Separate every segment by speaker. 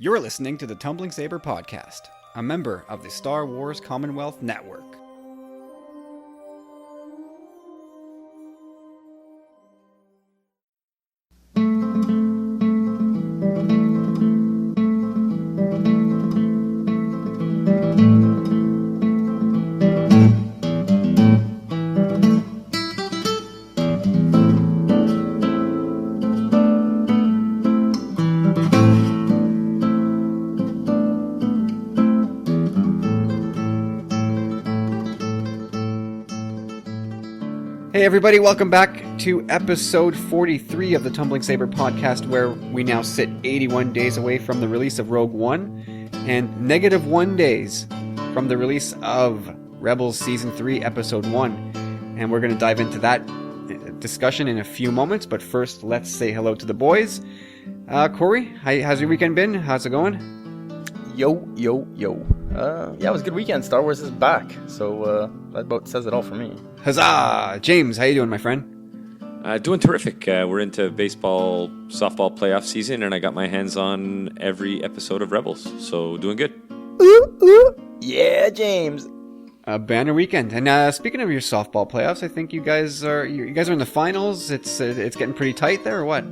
Speaker 1: You're listening to the Tumbling Saber Podcast, a member of the Star Wars Commonwealth Network. Hey everybody, welcome back to episode 43 of the Tumbling Saber Podcast, where we now sit 81 days away from the release of Rogue One and -1 days from the release of Rebels Season 3 Episode 1. And we're going to dive into that discussion in a few moments, but first let's say hello to the boys. Corey, how's your weekend been? How's it going?
Speaker 2: Yo. Yeah, it was a good weekend. Star Wars is back, so that about says it all for me.
Speaker 1: Huzzah! James, how you doing, my friend?
Speaker 3: Doing terrific. We're into baseball, softball playoff season, and I got my hands on every episode of Rebels, so doing good.
Speaker 2: Ooh. Yeah, James.
Speaker 1: A banner weekend. And speaking of your softball playoffs, I think you guys are in the finals. It's getting pretty tight there, or what?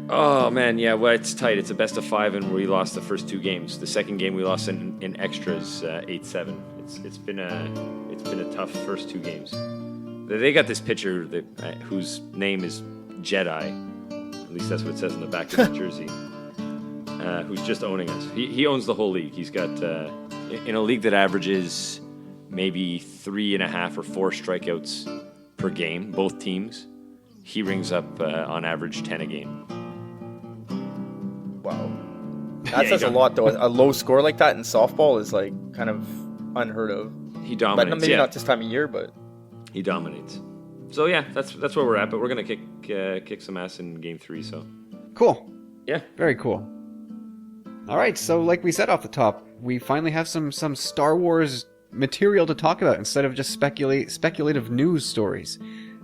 Speaker 3: Oh man, yeah. Well, it's tight. It's a best of 5, and we lost the first 2 games. The second game we lost in extras, 8-7. It's been a tough first 2 games. They got this pitcher whose name is Jedi. At least that's what it says on the back of the jersey. Who's just owning us. He owns the whole league. He's got in a league that averages maybe 3.5 or 4 strikeouts per game, both teams. He rings up on average 10 a game.
Speaker 2: Wow. That says a lot, though. A low score like that in softball is like kind of unheard of.
Speaker 3: He dominates.
Speaker 2: But maybe not this time of year, but
Speaker 3: he dominates. So yeah, that's where we're at. But we're gonna kick some ass in Game 3. So
Speaker 1: cool.
Speaker 3: Yeah,
Speaker 1: very cool. All right, so like we said off the top, we finally have some Star Wars material to talk about instead of just speculative news stories.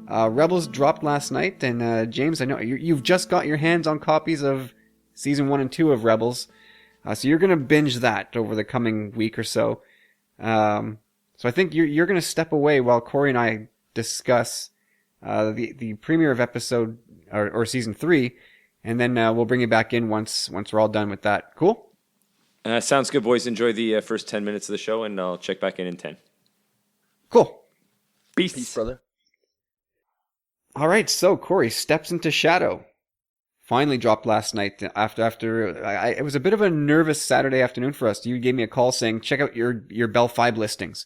Speaker 1: Rebels dropped last night, and James, I know you've just got your hands on copies of Season 1 and 2 of Rebels, so you're going to binge that over the coming week or so. So I think you're going to step away while Corey and I discuss the premiere of episode or Season 3, and then we'll bring you back in once we're all done with that. Cool?
Speaker 3: Sounds good, boys. Enjoy the first 10 minutes of the show, and I'll check back in 10.
Speaker 1: Cool.
Speaker 2: Peace, brother.
Speaker 1: All right, so Corey, Steps into Shadow finally dropped last night. After it was a bit of a nervous Saturday afternoon for us. You gave me a call saying check out your Bell 5 listings.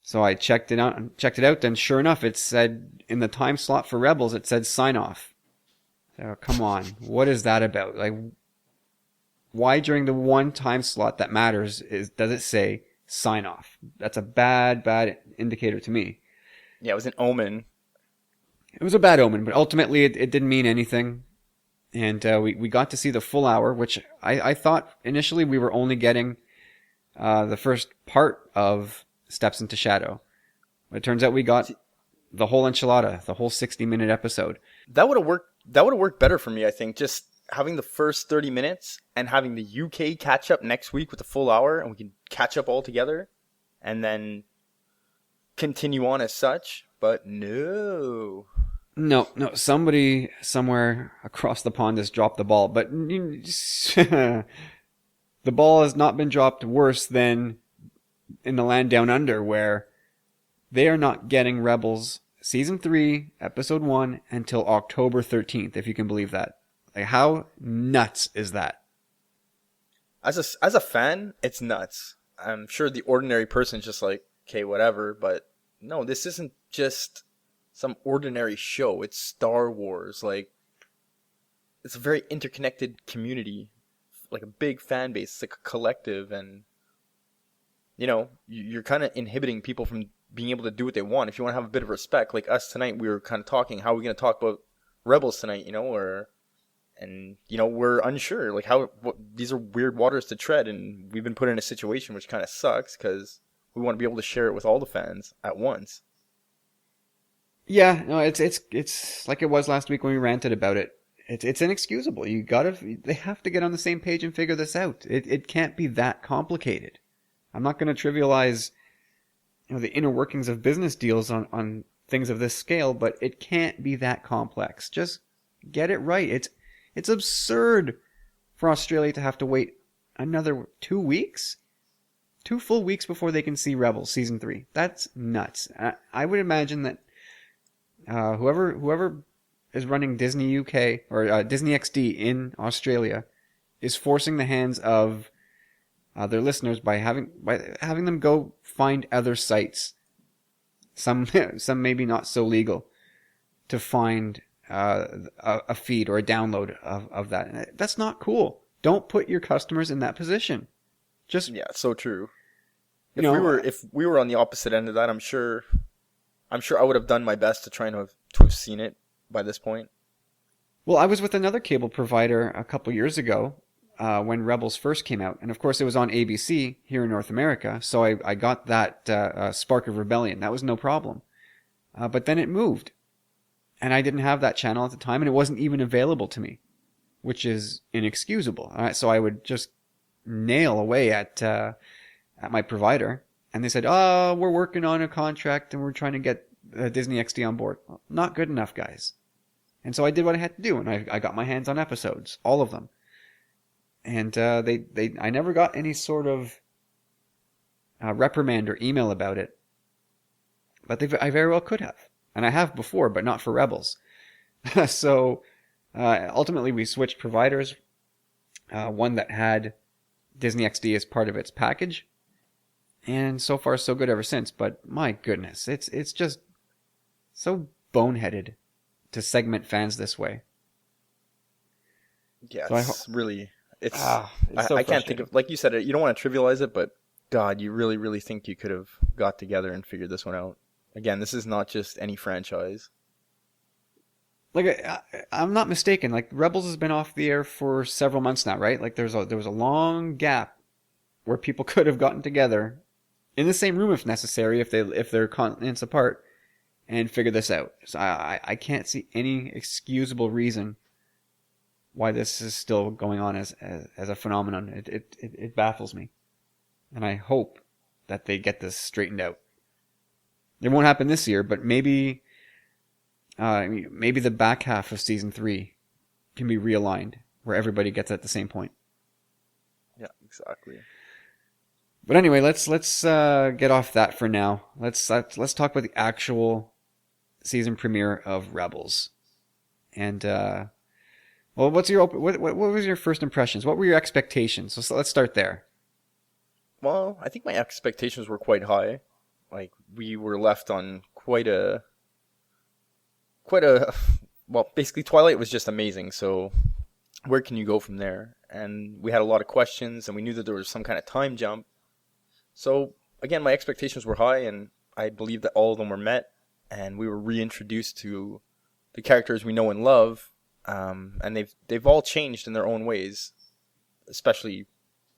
Speaker 1: So I checked it out, and sure enough, it said in the time slot for Rebels, it said sign off. So come on, what is that about? Like, why during the one time slot that matters does it say sign off? That's a bad indicator to me.
Speaker 2: Yeah, it was an omen.
Speaker 1: It was a bad omen, but ultimately it didn't mean anything. And we got to see the full hour, which I thought initially we were only getting the first part of Steps into Shadow. But it turns out we got the whole enchilada, the whole 60-minute episode.
Speaker 2: That would have worked better for me, I think. Just having the first 30 minutes and having the UK catch up next week with the full hour, and we can catch up all together and then continue on as such. But no,
Speaker 1: somebody somewhere across the pond has dropped the ball. But the ball has not been dropped worse than in the land down under, where they are not getting Rebels Season 3, Episode 1 until October 13th, if you can believe that. Like, how nuts is that?
Speaker 2: As a fan, it's nuts. I'm sure the ordinary person's just like, okay, whatever, but no, this isn't just some ordinary show. It's Star Wars. Like, it's a very interconnected community, like a big fan base. It's like a collective, and you know, you're kind of inhibiting people from being able to do what they want. If you want to have a bit of respect, like us tonight, we were kind of talking, how are we going to talk about Rebels tonight, you know, and you know, we're unsure, like these are weird waters to tread, and we've been put in a situation which kind of sucks because we want to be able to share it with all the fans at once.
Speaker 1: Yeah, no, it's like it was last week when we ranted about it. It's inexcusable. They have to get on the same page and figure this out. It can't be that complicated. I'm not going to trivialize, the inner workings of business deals on things of this scale, but it can't be that complex. Just get it right. It's absurd for Australia to have to wait another 2 weeks, 2 full weeks before they can see Rebels season 3. That's nuts. I would imagine that whoever is running Disney UK or Disney XD in Australia is forcing the hands of their listeners by having them go find other sites, some maybe not so legal, to find a feed or a download of that. That's not cool. Don't put your customers in that position. Just
Speaker 2: Yeah, it's so true. If we were on the opposite end of that, I'm sure I would have done my best to try and to have seen it by this point.
Speaker 1: Well, I was with another cable provider a couple years ago when Rebels first came out, and of course it was on ABC here in North America, so I got that Spark of Rebellion. That was no problem. But then it moved, and I didn't have that channel at the time, and it wasn't even available to me, which is inexcusable. So I would just nail away at my provider, and they said, "Oh, we're working on a contract, and we're trying to get Disney XD on board." Well, not good enough, guys. And so I did what I had to do, and I got my hands on episodes, all of them. And I never got any sort of reprimand or email about it, but I very well could have, and I have before, but not for Rebels. So ultimately, we switched providers. One that had Disney XD as part of its package, and so far so good ever since. But my goodness, it's just so boneheaded to segment fans this way.
Speaker 2: Yeah,
Speaker 1: So
Speaker 2: it's really. It's
Speaker 1: so
Speaker 2: I can't think
Speaker 1: frustrating.
Speaker 2: of, like you said, you don't want to trivialize it, but God, you really, really think you could have got together and figured this one out. Again, this is not just any franchise.
Speaker 1: Like I'm not mistaken. Like Rebels has been off the air for several months now, right? Like there was a long gap where people could have gotten together in the same room if necessary, if they're continents apart, and figure this out. So I can't see any excusable reason why this is still going on as a phenomenon. It baffles me, and I hope that they get this straightened out. It won't happen this year, but maybe the back half of season 3 can be realigned where everybody gets at the same point.
Speaker 2: Yeah, exactly.
Speaker 1: But anyway, let's get off that for now. Let's talk about the actual season premiere of Rebels. And well, what was your first impressions? What were your expectations? So let's start there.
Speaker 2: Well, I think my expectations were quite high. Like, we were left on quite a well, basically Twilight was just amazing, so where can you go from there? And we had a lot of questions, and we knew that there was some kind of time jump. So again, my expectations were high, and I believe that all of them were met, and we were reintroduced to the characters we know and love, and they've all changed in their own ways, especially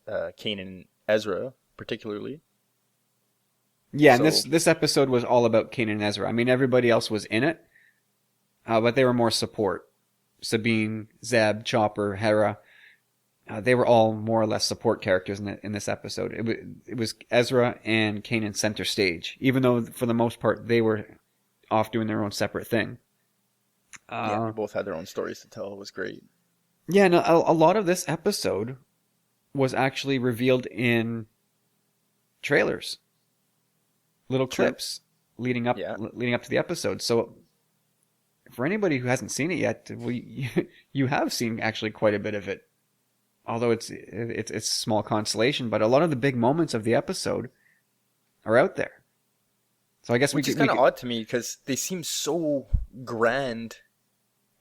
Speaker 2: Kanan and Ezra particularly.
Speaker 1: Yeah,
Speaker 2: So-
Speaker 1: and this episode was all about Kanan and Ezra. I mean, everybody else was in it, but they were more support. Sabine, Zeb, Chopper, Hera, they were all more or less support characters in this episode. It was Ezra and Kanan center stage, even though for the most part they were off doing their own separate thing.
Speaker 2: Yeah, they both had their own stories to tell. It was great.
Speaker 1: Yeah, no, a lot of this episode was actually revealed in trailers, little
Speaker 2: True.
Speaker 1: clips leading up to the episode. So for anybody who hasn't seen it yet, you have seen actually quite a bit of it. Although it's small consolation, but a lot of the big moments of the episode are out there. So I guess
Speaker 2: Which is kind of odd to me because they seem so grand.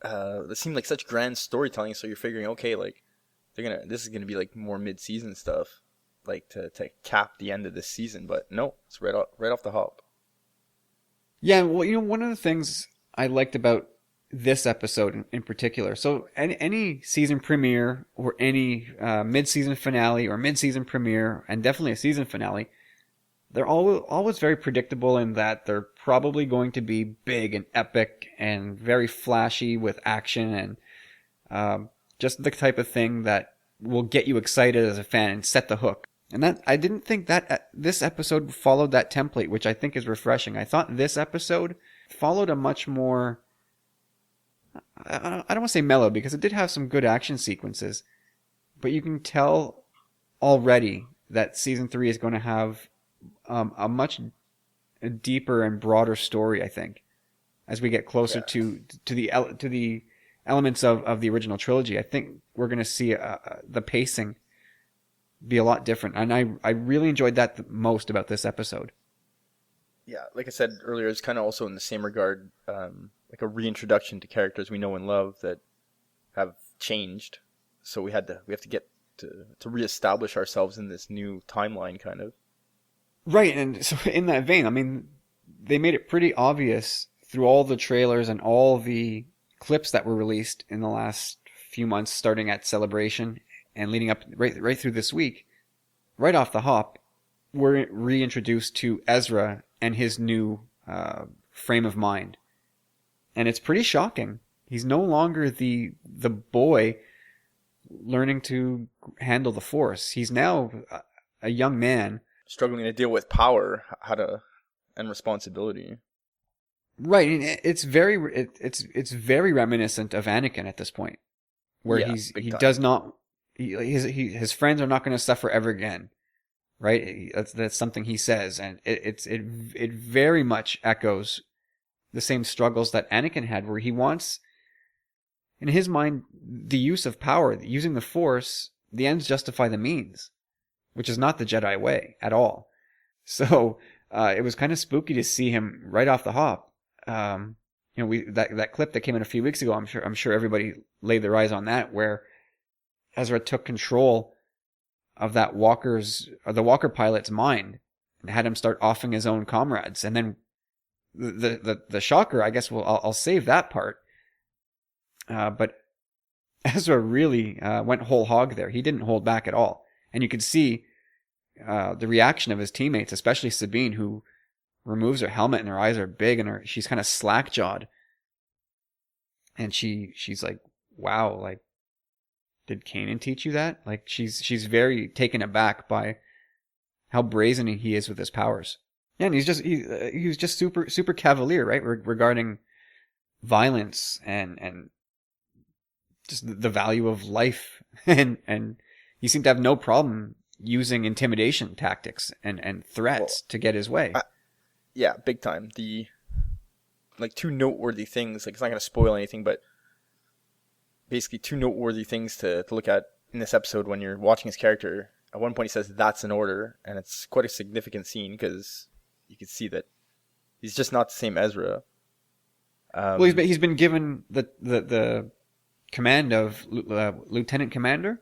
Speaker 2: They seem like such grand storytelling. So you're figuring, okay, like this is gonna be like more mid-season stuff, like to cap the end of this season. But no, it's right off the hop.
Speaker 1: Yeah, well, one of the things I liked about this episode in particular, so any season premiere or any mid-season finale or mid-season premiere, and definitely a season finale, they're always very predictable in that they're probably going to be big and epic and very flashy with action Just the type of thing that will get you excited as a fan and set the hook. And that I didn't think that this episode followed that template, which I think is refreshing. I thought this episode followed a much more, I don't want to say mellow, because it did have some good action sequences, but you can tell already that season 3 is going to have a much deeper and broader story, I think, as we get closer to the elements of the original trilogy. I think we're going to see the pacing be a lot different, and I really enjoyed that the most about this episode.
Speaker 2: Yeah, like I said earlier, it's kind of also in the same regard, like a reintroduction to characters we know and love that have changed. So we have to get to reestablish ourselves in this new timeline, kind of.
Speaker 1: Right, and so in that vein, I mean, they made it pretty obvious through all the trailers and all the clips that were released in the last few months, starting at Celebration and leading up right through this week. Right off the hop, we're reintroduced to Ezra and his new frame of mind. And it's pretty shocking. He's no longer the boy learning to handle the Force. He's now a young man
Speaker 2: Struggling to deal with power, and responsibility.
Speaker 1: Right, and it's very reminiscent of Anakin at this point, where his friends are not going to suffer ever again, right? That's something he says, and it very much echoes the same struggles that Anakin had, where he wants, in his mind, the use of power, using the Force. The ends justify the means, which is not the Jedi way at all. So it was kind of spooky to see him right off the hop. That clip that came in a few weeks ago, I'm sure everybody laid their eyes on that, where Ezra took control of the Walker pilot's mind and had him start offing his own comrades. And then the shocker, I guess, I'll save that part. But Ezra really went whole hog there. He didn't hold back at all. And you could see the reaction of his teammates, especially Sabine, who removes her helmet and her eyes are big and she's kind of slack-jawed. And she's like, wow, like, did Kanan teach you that? Like, she's very taken aback by how brazen he is with his powers. Yeah, and he was just super cavalier, right? Regarding violence and just the value of life, and he seemed to have no problem using intimidation tactics and threats to get his way.
Speaker 2: Yeah, big time. The two noteworthy things, like, it's not going to spoil anything, but basically two noteworthy things to look at in this episode when you're watching his character. At one point he says, "That's an order," and it's quite a significant scene because you can see that he's just not the same Ezra.
Speaker 1: Well, he's been given the command of lieutenant commander.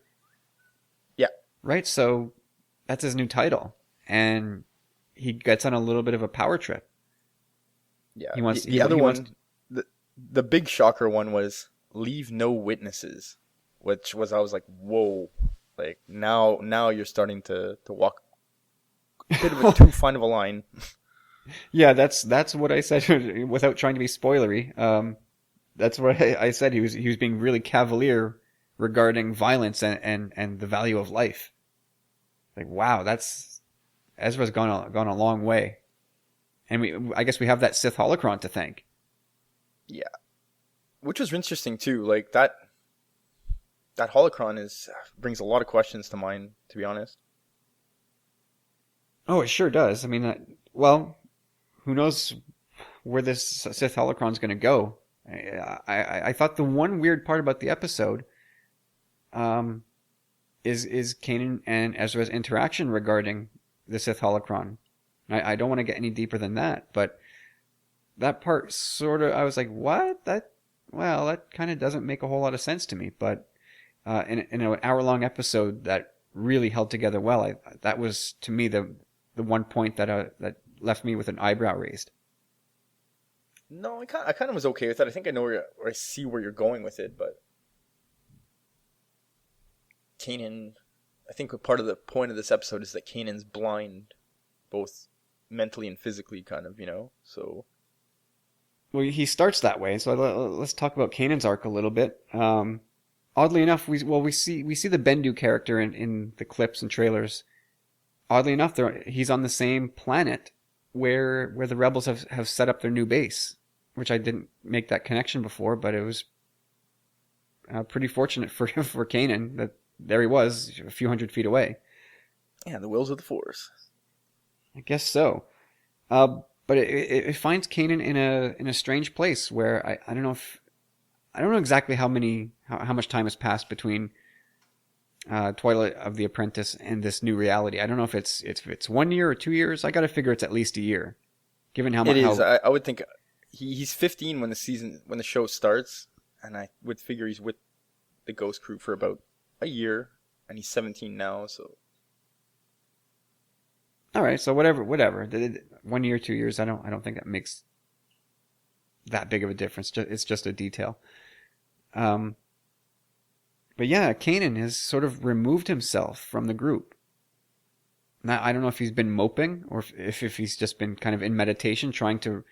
Speaker 2: Yeah.
Speaker 1: Right. So that's his new title, and he gets on a little bit of a power trip.
Speaker 2: Yeah.
Speaker 1: He wants
Speaker 2: the other one. The big shocker one was leave no witnesses, which was, I was like, whoa, like now you're starting to walk a bit of a too fine of a line.
Speaker 1: Yeah, that's what I said without trying to be spoilery. That's what I said. He was being really cavalier regarding violence and the value of life. Like, wow, Ezra's gone a long way, and I guess we have that Sith holocron to thank.
Speaker 2: Yeah, which was interesting too. Like that holocron brings a lot of questions to mind, to be honest.
Speaker 1: Oh, it sure does. I mean, well, who knows where this Sith holocron is going to go? I thought the one weird part about the episode is Kanan and Ezra's interaction regarding the Sith holocron. I don't want to get any deeper than that, but that part sort of, I was like, what? That kind of doesn't make a whole lot of sense to me. But in an hour-long episode that really held together well, that was, to me, the one point that left me with an eyebrow raised.
Speaker 2: No, I kind of was okay with that. I think I know or I see where you're going with it, but Kanan, I think part of the point of this episode is that Kanan's blind, both mentally and physically, kind of, so.
Speaker 1: Well, he starts that way, so let's talk about Kanan's arc a little bit. oddly enough, we see the Bendu character in the clips and trailers. Oddly enough, he's on the same planet where the rebels have set up their new base, which I didn't make that connection before, but it was pretty fortunate for for Kanan that there he was a few hundred feet away.
Speaker 2: Yeah, the wills of the Force.
Speaker 1: I guess so. But it finds Kanan in a strange place where I don't know if I don't know exactly how much time has passed between Twilight of the Apprentice and this new reality. I don't know if it's 1 year or 2 years. I got to figure it's at least a year, given how much.
Speaker 2: It is. I would think he's 15 when the show starts, and I would figure he's with the Ghost Crew for about a year, and he's 17 now. So
Speaker 1: All right, so whatever. 1 year, 2 years. I don't think that makes that big of a difference. It's just a detail. But yeah, Kanan has sort of removed himself from the group. Now, I don't know if he's been moping or if he's just been kind of in meditation, trying to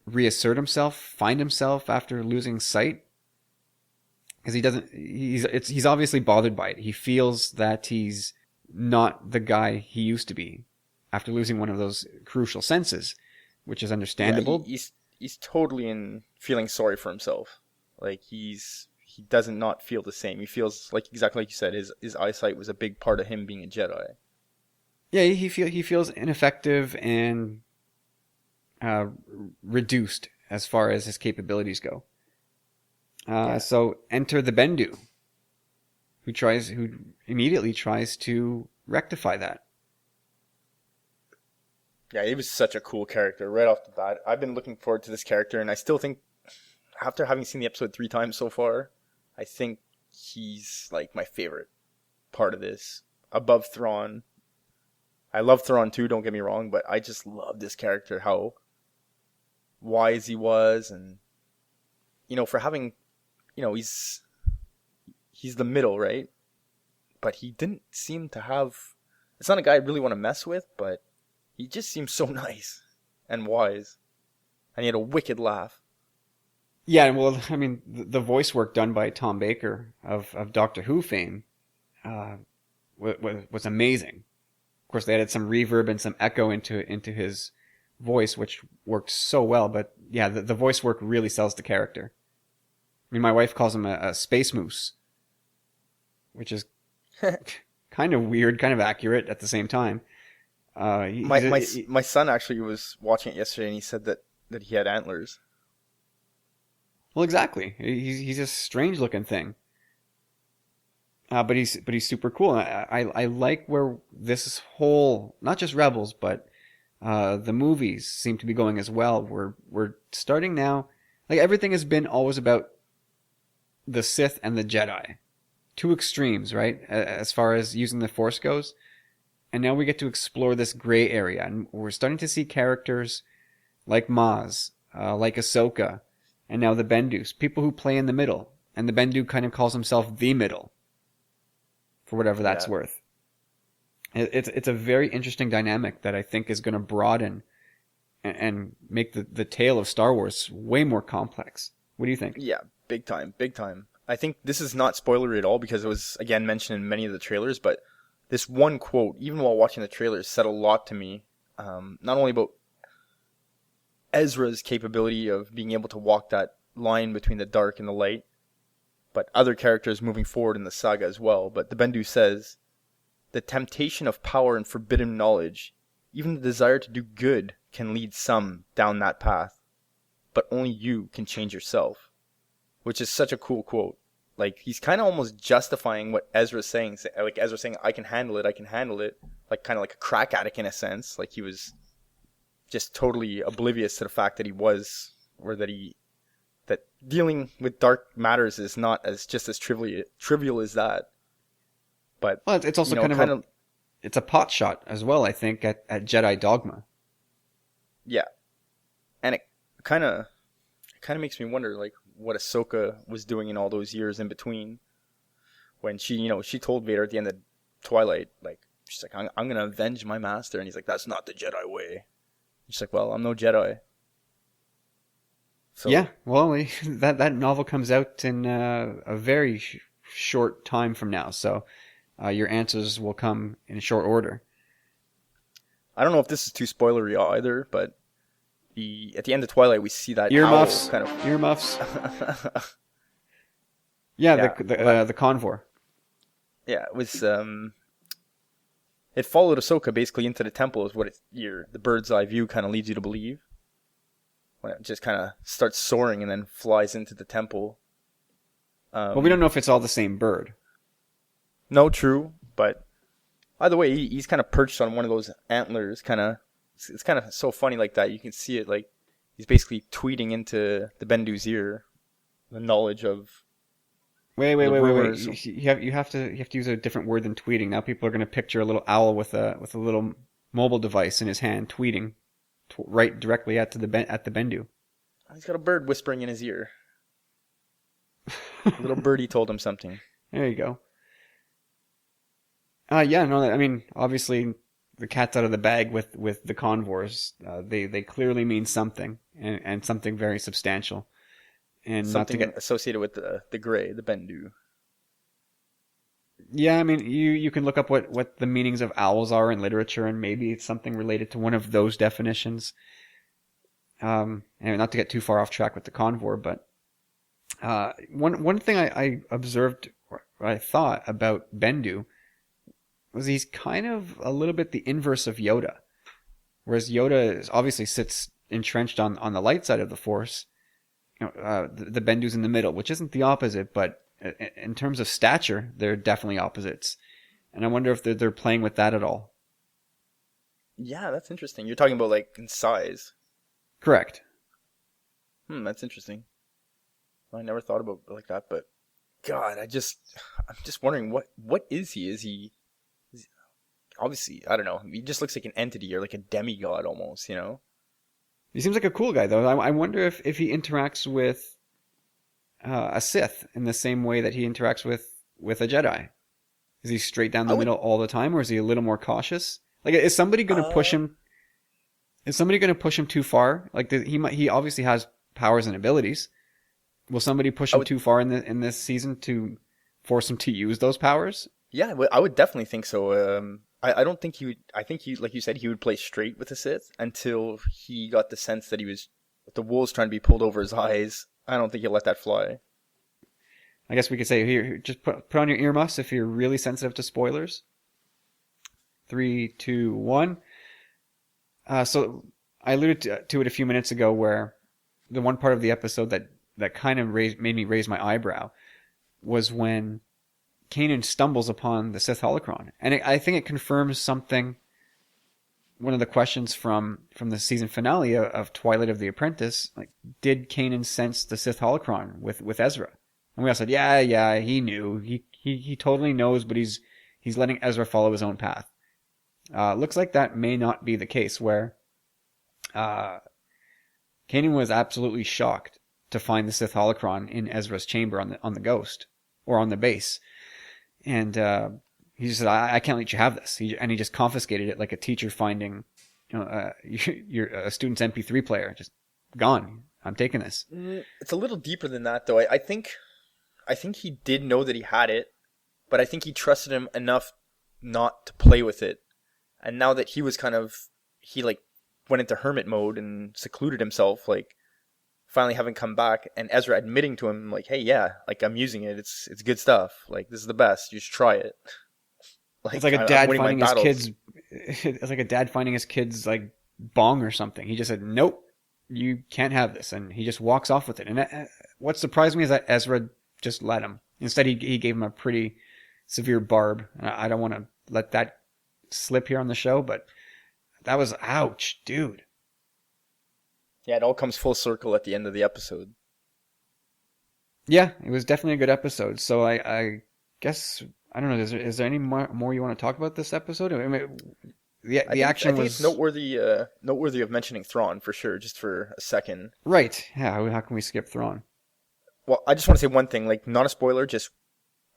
Speaker 1: reassert himself, find himself after losing sight. Because he's obviously bothered by it. He feels that he's not the guy he used to be after losing one of those crucial senses, which is understandable.
Speaker 2: Yeah, he's totally feeling sorry for himself. Like he does not feel the same. He feels like exactly like you said. His eyesight was a big part of him being a Jedi.
Speaker 1: Yeah, he feels ineffective and reduced as far as his capabilities go. So enter the Bendu, who immediately tries to rectify that.
Speaker 2: Yeah, he was such a cool character right off the bat. I've been looking forward to this character, and I still think, after having seen the episode 3 times so far, I think he's like my favorite part of this, above Thrawn. I love Thrawn too, don't get me wrong, but I just love this character, how wise he was, and for having, he's the middle, right? But he didn't seem to have. It's not a guy I really want to mess with, but he just seems so nice and wise, and he had a wicked laugh.
Speaker 1: Yeah, well, I mean, the voice work done by Tom Baker of Doctor Who fame was amazing. Of course, they added some reverb and some echo into his voice, which worked so well. But yeah, the voice work really sells the character. I mean, my wife calls him a space moose, which is kind of weird, kind of accurate at the same time.
Speaker 2: My son actually was watching it yesterday, and he said that he had antlers.
Speaker 1: Well, exactly. He's a strange looking thing, but he's super cool. I like where this whole, not just Rebels, but the movies seem to be going as well. We're starting now. Like, everything has been always about the Sith and the Jedi, two extremes, right? As far as using the Force goes, and now we get to explore this gray area, and we're starting to see characters like Maz, like Ahsoka. And now the Bendus, people who play in the middle. And the Bendu kind of calls himself the middle, for whatever that's worth. It's a very interesting dynamic that I think is going to broaden and make the tale of Star Wars way more complex. What do you think?
Speaker 2: Yeah, big time, big time. I think this is not spoilery at all, because it was, again, mentioned in many of the trailers, but this one quote, even while watching the trailers, said a lot to me. Not only about Ezra's capability of being able to walk that line between the dark and the light, but other characters moving forward in the saga as well. But the Bendu says, "The temptation of power and forbidden knowledge, even the desire to do good, can lead some down that path. But only you can change yourself." Which is such a cool quote. Like, he's kind of almost justifying what Ezra's saying. Like, Ezra's saying, I can handle it. Like, kind of like a crack addict in a sense. Like, he was just totally oblivious to the fact that he was, or that dealing with dark matters is not as trivial as that. But
Speaker 1: well, it's also it's a pot shot as well, I think, at Jedi dogma.
Speaker 2: Yeah, and it kind of makes me wonder, like, what Ahsoka was doing in all those years in between, when she told Vader at the end of Twilight, like, she's like, I'm gonna avenge my master, and he's like, that's not the Jedi way. She's like, well, I'm no Jedi. So
Speaker 1: Yeah, well, that novel comes out in a very short time from now, so your answers will come in short order.
Speaker 2: I don't know if this is too spoilery either, but at the end of Twilight we see that owl
Speaker 1: Earmuffs,
Speaker 2: kind of.
Speaker 1: earmuffs. Yeah,
Speaker 2: Yeah,
Speaker 1: the convor.
Speaker 2: yeah, it was. It followed Ahsoka basically into the temple, is what the bird's eye view kind of leads you to believe. When it just kind of starts soaring and then flies into the temple.
Speaker 1: Well, we don't know if it's all the same bird.
Speaker 2: No, true, but either way, he's kind of perched on one of those antlers. It's kind of so funny like that. You can see it like he's basically tweeting into the Bendu's ear the knowledge of.
Speaker 1: Wait.
Speaker 2: rumors.
Speaker 1: You have to use a different word than tweeting. Now people are going to picture a little owl with a little mobile device in his hand tweeting right directly at the Bendu.
Speaker 2: He's got a bird whispering in his ear. A little birdie told him something.
Speaker 1: There you go. Yeah, no, I mean, obviously the cat's out of the bag with the convors. They clearly mean something, and something very substantial. And
Speaker 2: Something
Speaker 1: not to get
Speaker 2: associated with the gray, the Bendu.
Speaker 1: Yeah, I mean, you can look up what the meanings of owls are in literature, and maybe it's something related to one of those definitions. And not to get too far off track with the convor, but one thing I observed, or I thought about Bendu, was he's kind of a little bit the inverse of Yoda. Whereas Yoda obviously sits entrenched on the light side of the Force, the Bendu's in the middle, which isn't the opposite, but in terms of stature, they're definitely opposites. And I wonder if they're playing with that at all.
Speaker 2: Yeah, that's interesting. You're talking about like in size.
Speaker 1: Correct.
Speaker 2: That's interesting. I never thought about it like that, but God, I'm just wondering what is he? Is he obviously, I don't know. He just looks like an entity or like a demigod almost, you know?
Speaker 1: He seems like a cool guy, though. I wonder if he interacts with a Sith in the same way that he interacts with a Jedi. Is he straight down the middle all the time, or is he a little more cautious? Like, is somebody going to push him? Is somebody going to push him too far? Like, he obviously has powers and abilities. Will somebody push him too far in this season to force him to use those powers?
Speaker 2: Yeah, I would definitely think so. I don't think he would. I think he, like you said, he would play straight with the Sith until he got the sense that he was with the wolves trying to be pulled over his eyes. I don't think he'll let that fly.
Speaker 1: I guess we could say here, just put on your earmuffs if you're really sensitive to spoilers. 3, 2, 1. So I alluded to it a few minutes ago, where the one part of the episode that kind of made me raise my eyebrow was when Kanan stumbles upon the Sith holocron, and I think it confirms something. One of the questions from the season finale of Twilight of the Apprentice, like, did Kanan sense the Sith holocron with Ezra? And we all said, yeah, he knew, he totally knows, but he's letting Ezra follow his own path. Looks like that may not be the case, where Kanan was absolutely shocked to find the Sith holocron in Ezra's chamber on the Ghost, or on the base. And he just said, I can't let you have this. He just confiscated it like a teacher finding your a student's MP3 player. Just gone. I'm taking this.
Speaker 2: It's a little deeper than that, though. I think he did know that he had it, but I think he trusted him enough not to play with it. And now that he was he went into hermit mode and secluded himself, like, finally having come back, and Ezra admitting to him, like, hey, yeah, like, I'm using it. It's good stuff. Like, this is the best. You should try it.
Speaker 1: Like, it's like a dad finding his kids. It's like a dad finding his kids like bong or something. He just said, "Nope, you can't have this," and he just walks off with it. And what surprised me is that Ezra just let him. Instead, he gave him a pretty severe barb. I don't want to let that slip here on the show, but that was ouch, dude.
Speaker 2: Yeah, it all comes full circle at the end of the episode.
Speaker 1: Yeah, it was definitely a good episode. So I guess, I don't know. Is there any more you want to talk about this episode? I mean, the action was.
Speaker 2: I think it's noteworthy of mentioning Thrawn for sure, just for a second.
Speaker 1: Right. Yeah. How can we skip Thrawn?
Speaker 2: Well, I just want to say one thing, like, not a spoiler, just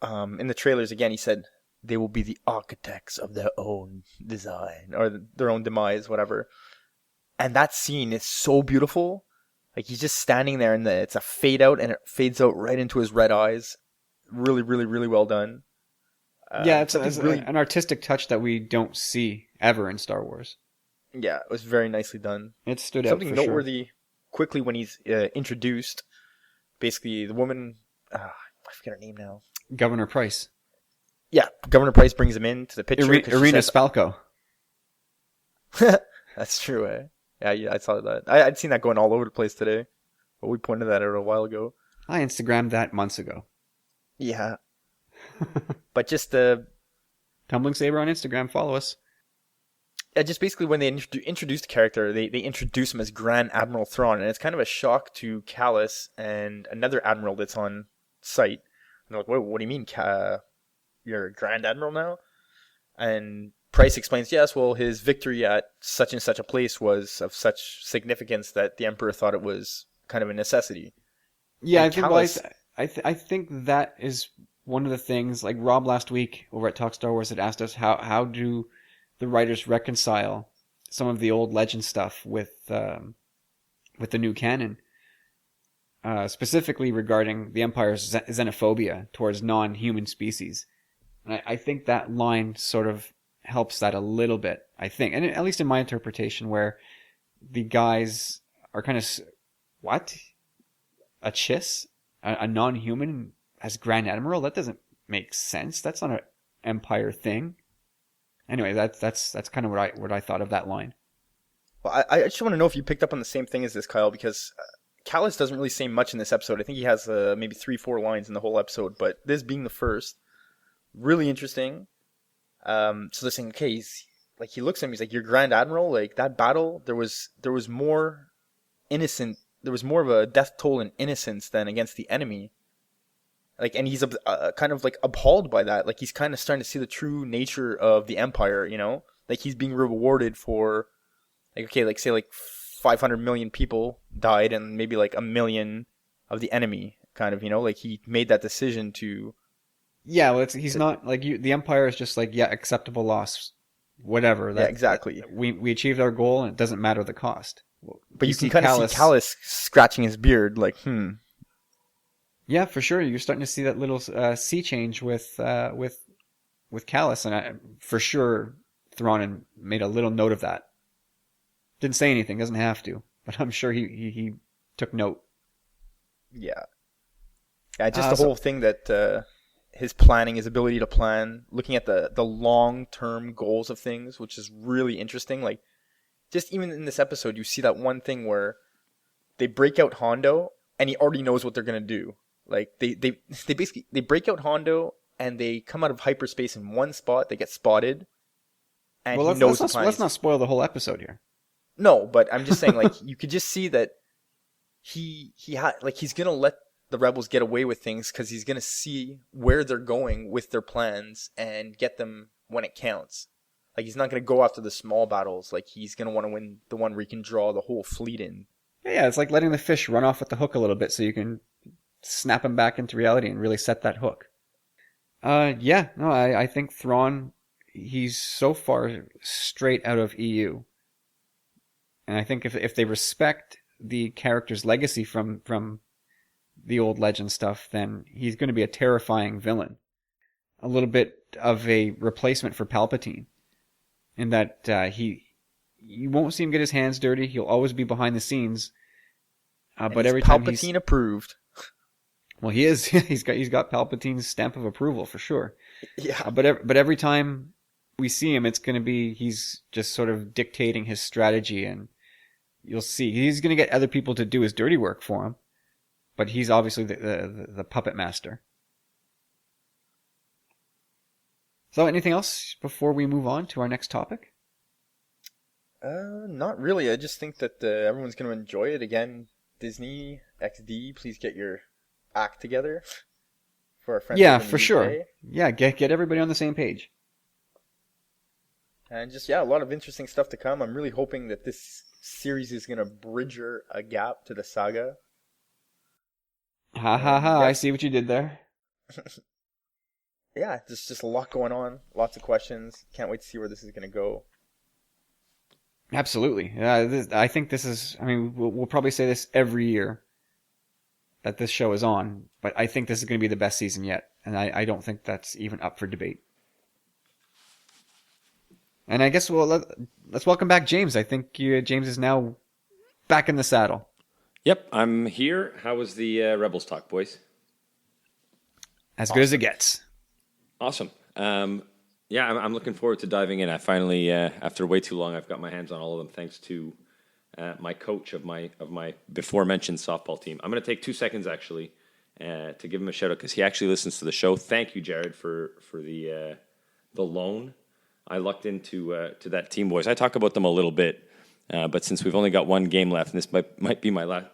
Speaker 2: in the trailers again, he said they will be the architects of their own design or their own demise, whatever. And that scene is so beautiful. Like he's just standing there, and it's a fade out, and it fades out right into his red eyes. Really, really, really well done.
Speaker 1: Yeah, it's
Speaker 2: Something really,
Speaker 1: an artistic touch that we don't see ever in Star Wars.
Speaker 2: yeah, it was very nicely done.
Speaker 1: It stood out
Speaker 2: Something
Speaker 1: for sure.
Speaker 2: noteworthy quickly when he's introduced. Basically, the woman, I forget her name now.
Speaker 1: Governor Price.
Speaker 2: Yeah, Governor Price brings him into the picture.
Speaker 1: Irina Spalko.
Speaker 2: That's true, eh? Yeah, I saw that. I'd seen that going all over the place today, but we pointed that out a while ago.
Speaker 1: I Instagrammed that months ago.
Speaker 2: Yeah, but just
Speaker 1: Tumbling Saber on Instagram, follow us.
Speaker 2: yeah, just basically when they introduce the character, they introduce him as Grand Admiral Thrawn, and it's kind of a shock to Callus and another admiral that's on site. And they're like, what do you mean, you're a Grand Admiral now? And Price explains, yes, well, his victory at such and such a place was of such significance that the Emperor thought it was kind of a necessity.
Speaker 1: Yeah,
Speaker 2: And
Speaker 1: I think
Speaker 2: Callus-
Speaker 1: I think that is one of the things. Like Rob last week over at Talk Star Wars had asked us how do the writers reconcile some of the old legend stuff with the new canon, specifically regarding the Empire's xenophobia towards non-human species. And I think that line sort of helps that a little bit. I think, and at least in my interpretation, where the guys are kind of what a chiss, a non-human as Grand Admiral. That doesn't make sense. That's not an Empire thing. Anyway, that's kind of what I thought of that line.
Speaker 2: Well, I just want to know if you picked up on the same thing as this, Kyle, because Callus doesn't really say much in this episode. I think he has maybe 3-4 lines in the whole episode, but this being the first, really interesting. So they're saying, okay, he looks at him, he's like, "You're Grand Admiral? Like, that battle, there was more innocent, there was more of a death toll in innocence than against the enemy." Like, and he's kind of like appalled by that. Like, he's kind of starting to see the true nature of the Empire, you know? Like, he's being rewarded for, like, okay, like, say, like, 500 million people died and maybe, like, 1 million of the enemy, kind of, you know? Like, he made that decision to...
Speaker 1: Yeah, well, he's not, like, the Empire is just like, yeah, acceptable loss, whatever.
Speaker 2: Yeah, exactly.
Speaker 1: We achieved our goal, and it doesn't matter the cost.
Speaker 2: But you can kind of see Callus scratching his beard, like,
Speaker 1: Yeah, for sure. You're starting to see that little sea change with Callus, and for sure Thrawn made a little note of that. Didn't say anything, doesn't have to, but I'm sure he took note.
Speaker 2: Yeah. Yeah, just the whole thing that his planning, his ability to plan, looking at the long-term goals of things, which is really interesting. Like, just even in this episode, you see that one thing where they break out Hondo, and he already knows what they're going to do. Like, they basically, they break out Hondo, and they come out of hyperspace in one spot, they get spotted, and he knows the plan.
Speaker 1: Let's not spoil the whole episode here.
Speaker 2: No, but I'm just saying, like, you could just see that he's gonna let the rebels get away with things because he's gonna see where they're going with their plans and get them when it counts. Like, he's not gonna go after the small battles. Like, he's gonna want to win the one where he can draw the whole fleet in.
Speaker 1: Yeah, it's like letting the fish run off with the hook a little bit so you can snap him back into reality and really set that hook. I think Thrawn, he's so far straight out of EU. And I think if they respect the character's legacy from the old legend stuff, then he's going to be a terrifying villain. A little bit of a replacement for Palpatine. In that you won't see him get his hands dirty. He'll always be behind the scenes. But every time
Speaker 2: Palpatine approved.
Speaker 1: Well, he is. He's got Palpatine's stamp of approval for sure.
Speaker 2: Yeah.
Speaker 1: But every time we see him, it's going to be he's just sort of dictating his strategy, and you'll see he's going to get other people to do his dirty work for him. But he's obviously the puppet master. So, anything else before we move on to our next topic?
Speaker 2: Not really. I just think that everyone's going to enjoy it. Again, Disney XD, please get your act together for our friends.
Speaker 1: Yeah, for sure. Yeah, get everybody on the same page.
Speaker 2: And just, a lot of interesting stuff to come. I'm really hoping that this series is going to bridge a gap to the saga.
Speaker 1: Ha ha ha, I see what you did there.
Speaker 2: Yeah, there's just a lot going on. Lots of questions. Can't wait to see where this is going to go.
Speaker 1: Absolutely. I think this is. I mean, we'll probably say this every year that this show is on, but I think this is going to be the best season yet, and I don't think that's even up for debate. And I guess let's welcome back James. I think James is now back in the saddle.
Speaker 3: Yep, I'm here. How was the Rebels talk, boys?
Speaker 1: As good as it gets.
Speaker 3: Awesome. Yeah, I'm looking forward to diving in. I finally, after way too long, I've got my hands on all of them thanks to my coach of my before mentioned softball team. I'm going to take 2 seconds actually to give him a shout out because he actually listens to the show. Thank you, Jared, for the loan. I lucked into to that team, boys. I talk about them a little bit, but since we've only got one game left, and this might be my last,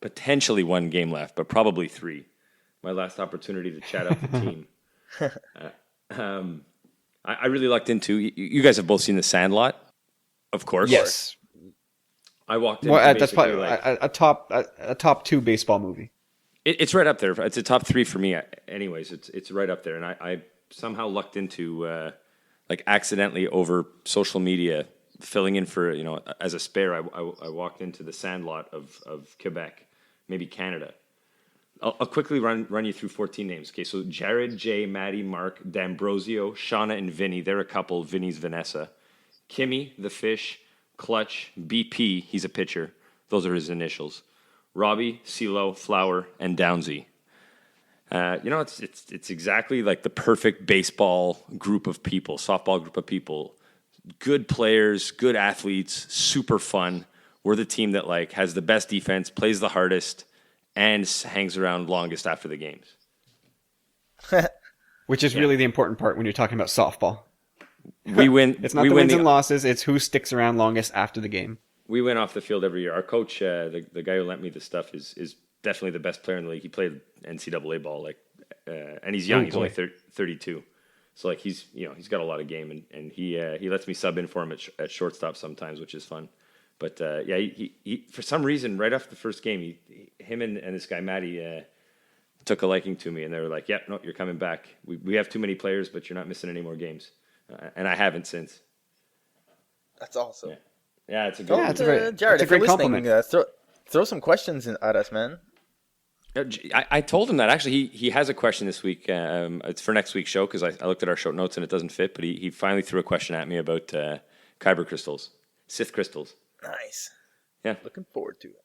Speaker 3: potentially one game left, but probably 3. My last opportunity to chat out the team. I really lucked into. You guys have both seen The Sandlot, of course.
Speaker 1: Yes.
Speaker 3: I walked in.
Speaker 1: Well, that's probably a top 2 baseball movie.
Speaker 3: It's right up there. It's a top 3 for me. Anyways, it's right up there, and I somehow lucked into like accidentally over social media filling in for as a spare. I walked into The Sandlot of Quebec, maybe Canada. I'll quickly run you through 14 names. Okay, so Jared, Jay, Maddie, Mark, D'Ambrosio, Shauna, and Vinny. They're a couple. Vinny's Vanessa. Kimmy, the fish. Clutch, BP. He's a pitcher. Those are his initials. Robbie, CeeLo, Flower, and Downsy. It's exactly like the perfect baseball group of people, softball group of people. Good players, good athletes, super fun. We're the team that like has the best defense, plays the hardest, and hangs around longest after the games.
Speaker 1: Which is really the important part when you're talking about softball.
Speaker 3: We win.
Speaker 1: It's not the wins and losses, it's who sticks around longest after the game.
Speaker 3: We win off the field every year. Our coach, the guy who lent me this stuff, is definitely the best player in the league. He played NCAA ball, and he's young. He's only 32. So like he's got a lot of game, and he lets me sub in for him at shortstop sometimes, which is fun. But he for some reason right after the first game, him and this guy Matty took a liking to me, and they were like, "Yeah, no, you're coming back. We have too many players, but you're not missing any more games." And I haven't since.
Speaker 2: That's awesome.
Speaker 3: Yeah, it's a good.
Speaker 1: Yeah,
Speaker 2: Jared,
Speaker 1: it's a great compliment.
Speaker 2: throw some questions at us, man.
Speaker 3: I told him that actually he has a question this week. It's for next week's show because I looked at our show notes and it doesn't fit. But he finally threw a question at me about kyber crystals, Sith crystals.
Speaker 2: Nice.
Speaker 3: Yeah,
Speaker 2: looking forward to it.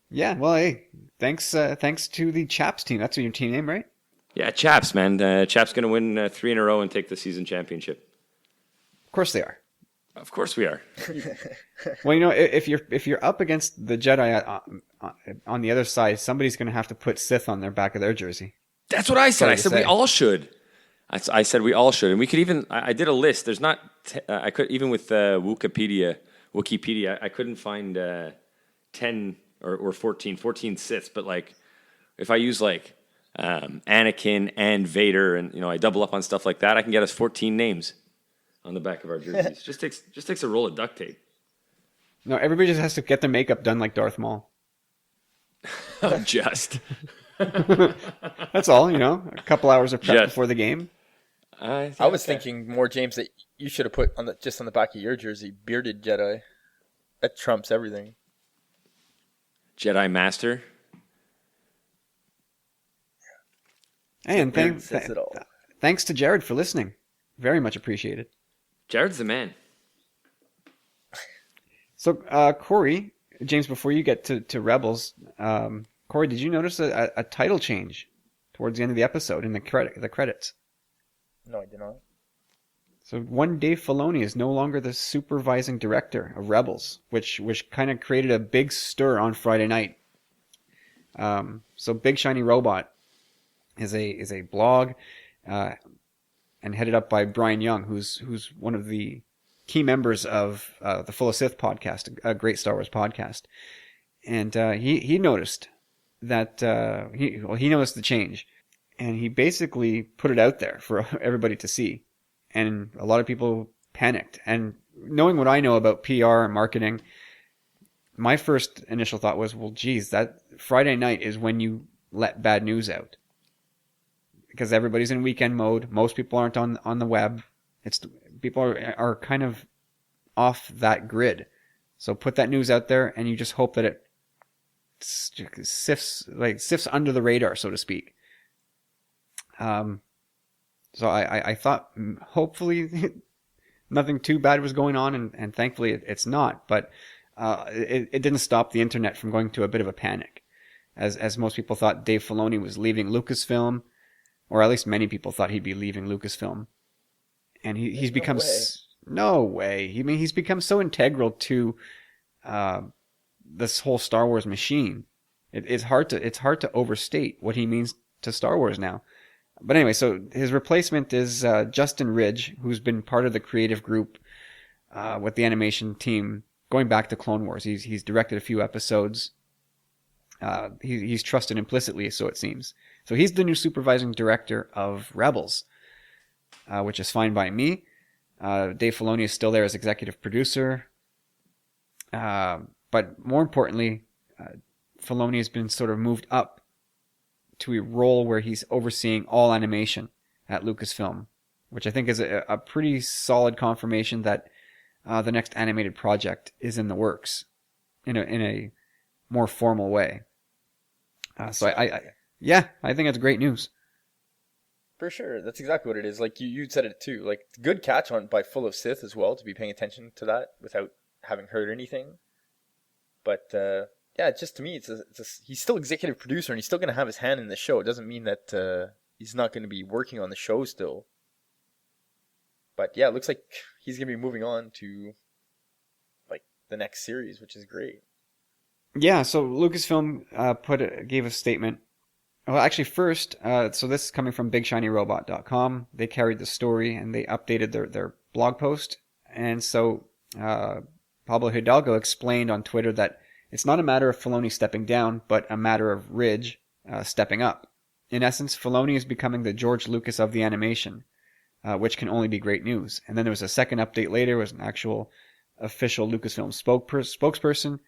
Speaker 1: Yeah, well, hey, thanks to the Chaps team. That's your team name, right?
Speaker 3: Yeah, Chaps, man. Chaps going to win 3 in a row and take the season championship.
Speaker 1: Of course they are.
Speaker 3: Of course we are.
Speaker 1: Well, if you're up against the Jedi on the other side, somebody's going to have to put Sith on their back of their jersey.
Speaker 3: That's what I said. I said we all should. I said we all should, and we could even. I did a list. There's not. I could even with Wikipedia. I couldn't find 10 or 14 Siths. But like, if I use like Anakin and Vader, and I double up on stuff like that, I can get us 14 names on the back of our jerseys. just takes a roll of duct tape.
Speaker 1: No, everybody just has to get their makeup done like Darth Maul.
Speaker 3: Just.
Speaker 1: That's all, a couple hours of prep before the game.
Speaker 2: I was thinking more, James, that you should have put on the back of your jersey, bearded Jedi. That trumps everything.
Speaker 3: Jedi Master.
Speaker 1: Hey, and thanks to Jared for listening. Very much appreciated.
Speaker 3: Jared's the man.
Speaker 1: So, Corey, James, before you get to Rebels, Corey, did you notice a title change towards the end of the episode in the credits?
Speaker 2: No, I did not.
Speaker 1: So one Dave Filoni is no longer the supervising director of Rebels, which kind of created a big stir on Friday night. So Big Shiny Robot is a blog, and headed up by Brian Young, who's one of the key members of the Full of Sith podcast, a great Star Wars podcast. And he noticed that he noticed the change, and he basically put it out there for everybody to see. And a lot of people panicked. And knowing what I know about PR and marketing, my first initial thought was, well, geez, that Friday night is when you let bad news out. Because everybody's in weekend mode. Most people aren't on the web. People are kind of off that grid. So put that news out there, and you just hope that it sifts under the radar, so to speak. So I thought hopefully nothing too bad was going on, and thankfully it's not. But it didn't stop the internet from going to a bit of a panic, as most people thought Dave Filoni was leaving Lucasfilm, or at least many people thought he'd be leaving Lucasfilm, and he's become no way. He's become so integral to this whole Star Wars machine. It's hard to overstate what he means to Star Wars now. But anyway, so his replacement is Justin Ridge, who's been part of the creative group with the animation team going back to Clone Wars. He's directed a few episodes. He's trusted implicitly, so it seems. So he's the new supervising director of Rebels, which is fine by me. Dave Filoni is still there as executive producer. But more importantly, Filoni has been sort of moved up to a role where he's overseeing all animation at Lucasfilm, which I think is a pretty solid confirmation that the next animated project is in the works in a more formal way. So I think that's great news.
Speaker 2: For sure, that's exactly what it is. Like you said it too. Like good catch on by Full of Sith as well, to be paying attention to that without having heard anything. But yeah, just to me, he's still executive producer and he's still going to have his hand in the show. It doesn't mean that he's not going to be working on the show still. But yeah, it looks like he's going to be moving on to like the next series, which is great.
Speaker 1: Yeah, so Lucasfilm gave a statement. Well, actually, first, so this is coming from BigShinyRobot.com. They carried the story and they updated their blog post. And so Pablo Hidalgo explained on Twitter that it's not a matter of Filoni stepping down, but a matter of Ridge stepping up. In essence, Filoni is becoming the George Lucas of the animation, which can only be great news. And then there was a second update later, was an actual official Lucasfilm spokesperson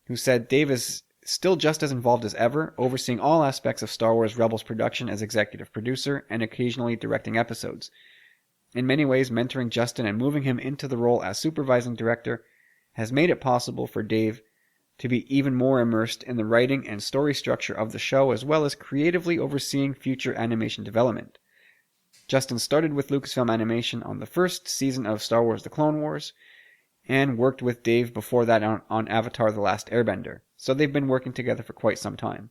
Speaker 1: who said Dave is still just as involved as ever, overseeing all aspects of Star Wars Rebels production as executive producer and occasionally directing episodes. In many ways, mentoring Justin and moving him into the role as supervising director has made it possible for Dave to be even more immersed in the writing and story structure of the show, as well as creatively overseeing future animation development. Justin started with Lucasfilm Animation on the first season of Star Wars The Clone Wars, and worked with Dave before that on Avatar The Last Airbender. So they've been working together for quite some time.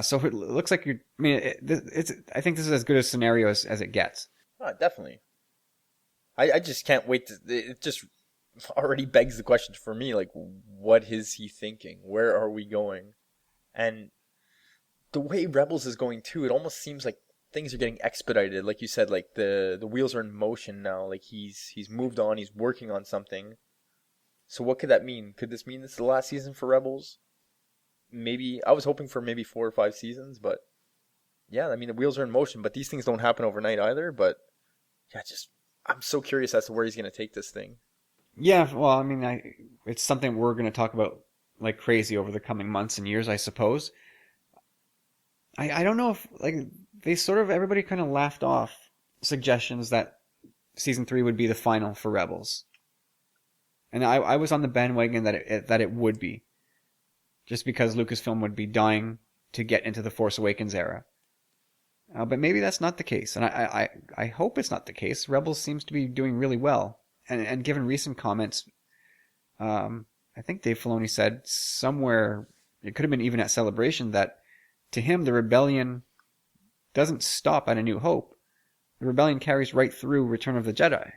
Speaker 1: So it looks like I think this is as good a scenario as it gets.
Speaker 2: Oh, definitely. I just can't wait it just already begs the question for me, like, what is he thinking? Where are we going? And the way Rebels is going too, it almost seems like things are getting expedited. Like you said, like the wheels are in motion now. Like he's moved on, he's working on something. So what could that mean? Could this mean this is the last season for Rebels? Maybe. I was hoping for maybe 4 or 5 seasons, but yeah, I mean the wheels are in motion, but these things don't happen overnight either. But yeah, I'm so curious as to where he's going to take this thing.
Speaker 1: Yeah, well, I mean, it's something we're going to talk about like crazy over the coming months and years, I suppose. I don't know if, like, everybody kind of laughed off suggestions that season 3 would be the final for Rebels. And I was on the bandwagon that it would be. Just because Lucasfilm would be dying to get into the Force Awakens era. But maybe that's not the case. And I hope it's not the case. Rebels seems to be doing really well. And given recent comments, I think Dave Filoni said somewhere, it could have been even at Celebration, that to him the rebellion doesn't stop at A New Hope. The rebellion carries right through Return of the Jedi.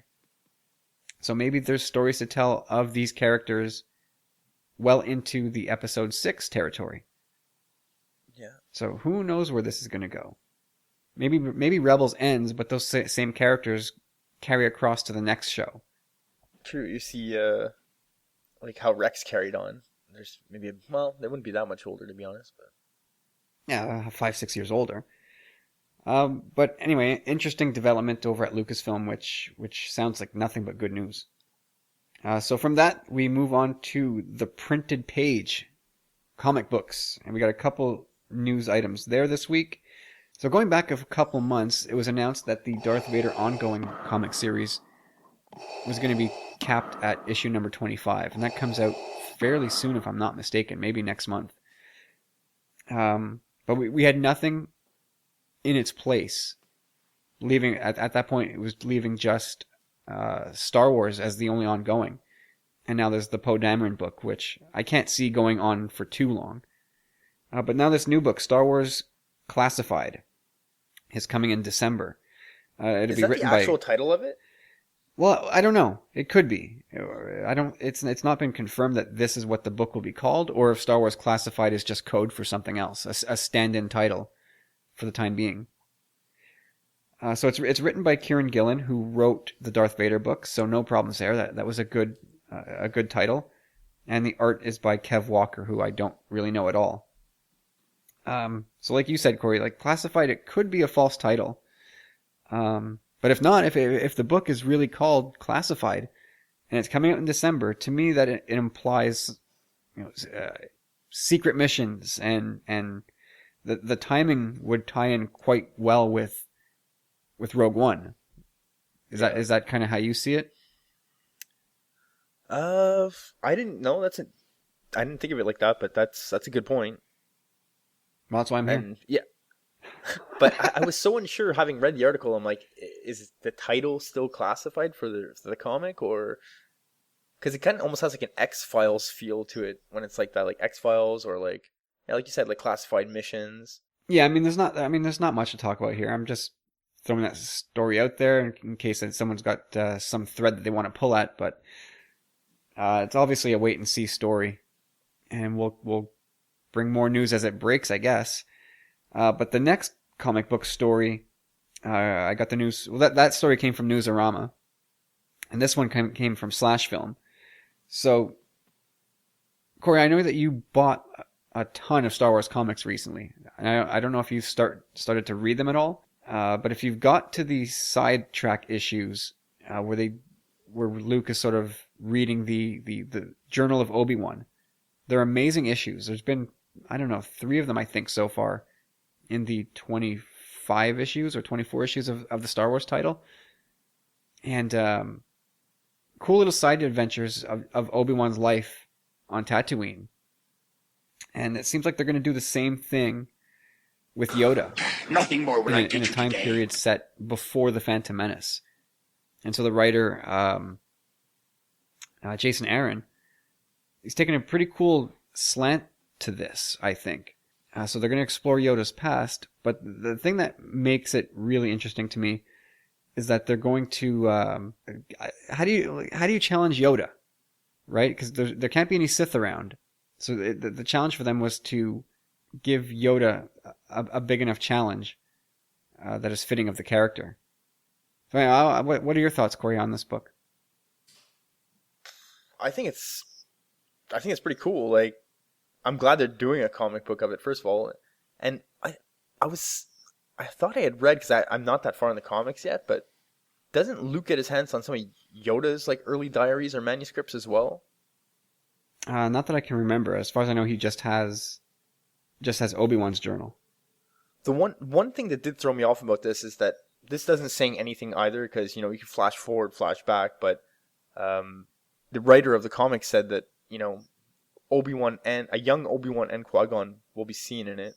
Speaker 1: So maybe there's stories to tell of these characters well into the Episode 6 territory.
Speaker 2: Yeah.
Speaker 1: So who knows where this is going to go? Maybe Rebels ends, but those same characters carry across to the next show.
Speaker 2: True. You see, like how Rex carried on. There's maybe they wouldn't be that much older, to be honest, but
Speaker 1: yeah, 5-6 years older. But anyway, interesting development over at Lucasfilm, which sounds like nothing but good news. So from that, we move on to the printed page, comic books, and we got a couple news items there this week. So going back a couple months, it was announced that the Darth Vader ongoing comic series was going to be capped at issue number 25, and that comes out fairly soon, if I'm not mistaken, maybe next month. But we had nothing in its place. Leaving at that point, it was leaving just Star Wars as the only ongoing, and now there's the Poe Dameron book, which I can't see going on for too long. But now this new book, Star Wars Classified, is coming in December.
Speaker 2: Is that the actual title of it?
Speaker 1: Well, I don't know. It could be. I don't. It's not been confirmed that this is what the book will be called, or if Star Wars Classified is just code for something else, a stand-in title for the time being. So it's written by Kieran Gillen, who wrote the Darth Vader book, so no problems there. That was a good title, and the art is by Kev Walker, who I don't really know at all. So like you said, Corey, like Classified, it could be a false title. But if not, if the book is really called Classified, and it's coming out in December, to me that it implies, secret missions, and the timing would tie in quite well with Rogue One. Is that kind of how you see it?
Speaker 2: I didn't know. I didn't think of it like that, but that's a good point.
Speaker 1: Well, that's why I'm here.
Speaker 2: And yeah, but I was so unsure having read the article. I'm like, is the title still classified for the comic, or because it kind of almost has like an X-Files feel to it when it's like that, like X-Files, or like you said, like classified missions.
Speaker 1: Yeah, I mean, there's not much to talk about here. I'm just throwing that story out there in case that someone's got some thread that they want to pull at, but it's obviously a wait and see story, and we'll bring more news as it breaks, I guess. But the next comic book story, I got the news. Well, that story came from Newsarama, and this one came from Slash Film. So, Corey, I know that you bought a ton of Star Wars comics recently. I don't know if you started to read them at all, but if you've got to the sidetrack issues where Luke is sort of reading the Journal of Obi-Wan, they're amazing issues. There's been, I don't know, 3 of them I think so far in the 25 issues or 24 issues of the Star Wars title. And cool little side adventures of Obi-Wan's life on Tatooine. And it seems like they're going to do the same thing with Yoda.
Speaker 4: Nothing more will I
Speaker 1: in a time period set before The Phantom Menace. And so the writer, Jason Aaron, he's taking a pretty cool slant to this, I think. So they're going to explore Yoda's past, but the thing that makes it really interesting to me is that they're going to how do you challenge Yoda, right? Because there can't be any Sith around, so the challenge for them was to give Yoda a big enough challenge that is fitting of the character. So, what are your thoughts, Corey, on this book?
Speaker 2: I think it's pretty cool. Like, I'm glad they're doing a comic book of it, first of all. And I thought I had read, because I'm not that far in the comics yet, but doesn't Luke get his hands on some of Yoda's like early diaries or manuscripts as well?
Speaker 1: Not that I can remember. As far as I know, he just has Obi-Wan's journal.
Speaker 2: The one thing that did throw me off about this is that this doesn't say anything either, because you can flash forward, flash back, but the writer of the comic said that Obi-Wan and a young Obi-Wan and Qui-Gon will be seen in it.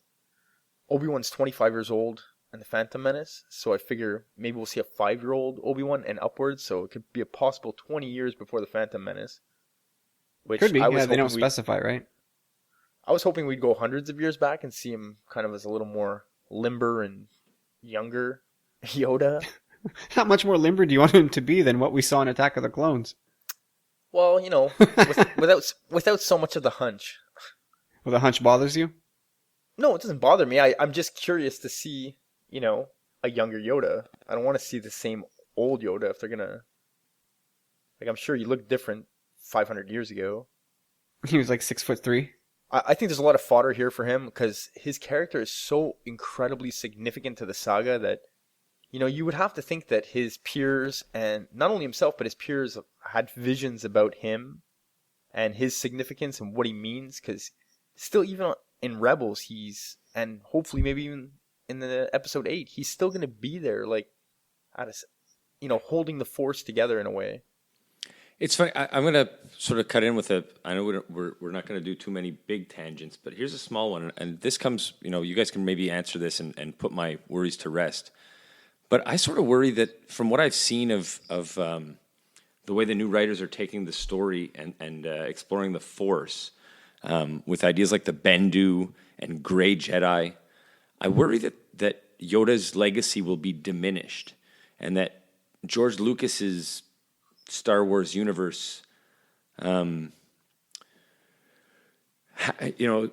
Speaker 2: Obi-Wan's 25 years old in The Phantom Menace, so I figure maybe we'll see a 5-year-old Obi-Wan and upwards, so it could be a possible 20 years before The Phantom Menace. Which
Speaker 1: could be, yeah, they don't specify, right?
Speaker 2: I was hoping we'd go hundreds of years back and see him kind of as a little more limber and younger Yoda.
Speaker 1: How much more limber do you want him to be than what we saw in Attack of the Clones?
Speaker 2: Well, without so much of the hunch.
Speaker 1: Well, the hunch bothers you?
Speaker 2: No, it doesn't bother me. I'm just curious to see, a younger Yoda. I don't want to see the same old Yoda if they're gonna. Like, I'm sure you look different 500 years ago.
Speaker 1: He was like 6'3".
Speaker 2: I think there's a lot of fodder here for him because his character is so incredibly significant to the saga that, you would have to think that his peers, and not only himself, but his peers had visions about him and his significance and what he means. Because still, even in Rebels, and hopefully maybe even in the episode 8, he's still going to be there, like, holding the Force together in a way.
Speaker 3: It's funny. I'm going to sort of cut in with a. I know we're not going to do too many big tangents, but here's a small one, and this comes. You guys can maybe answer this and put my worries to rest. But I sort of worry that from what I've seen of the way the new writers are taking the story and exploring the Force with ideas like the Bendu and Grey Jedi, I worry that Yoda's legacy will be diminished, and that George Lucas's Star Wars universe, was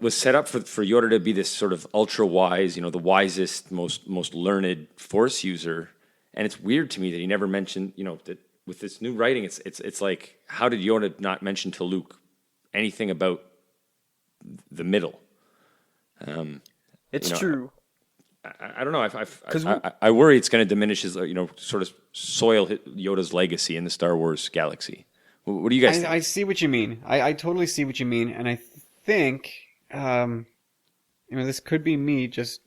Speaker 3: set up for Yoda to be this sort of ultra wise, the wisest, most learned Force user. And it's weird to me that he never mentioned, that with this new writing, it's like, how did Yoda not mention to Luke anything about the middle?
Speaker 2: It's true.
Speaker 3: I don't know. I worry it's going to diminish his, sort of soil Yoda's legacy in the Star Wars galaxy. What do you guys think?
Speaker 1: I see what you mean. I totally see what you mean, and I think, this could be me just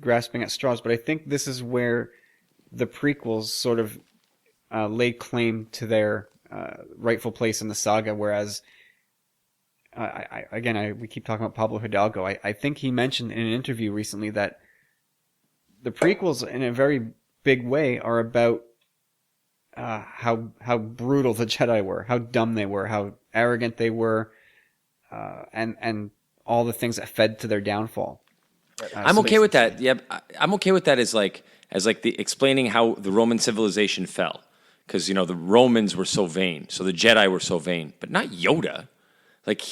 Speaker 1: grasping at straws, but I think this is where the prequels sort of lay claim to their rightful place in the saga, whereas, we keep talking about Pablo Hidalgo. I think he mentioned in an interview recently that the prequels, in a very big way, are about how brutal the Jedi were, how dumb they were, how arrogant they were, and all the things that fed to their downfall.
Speaker 3: I'm okay with that. Yeah, I'm okay with that as the explaining how the Roman civilization fell, because the Romans were so vain, so the Jedi were so vain, but not Yoda. Like,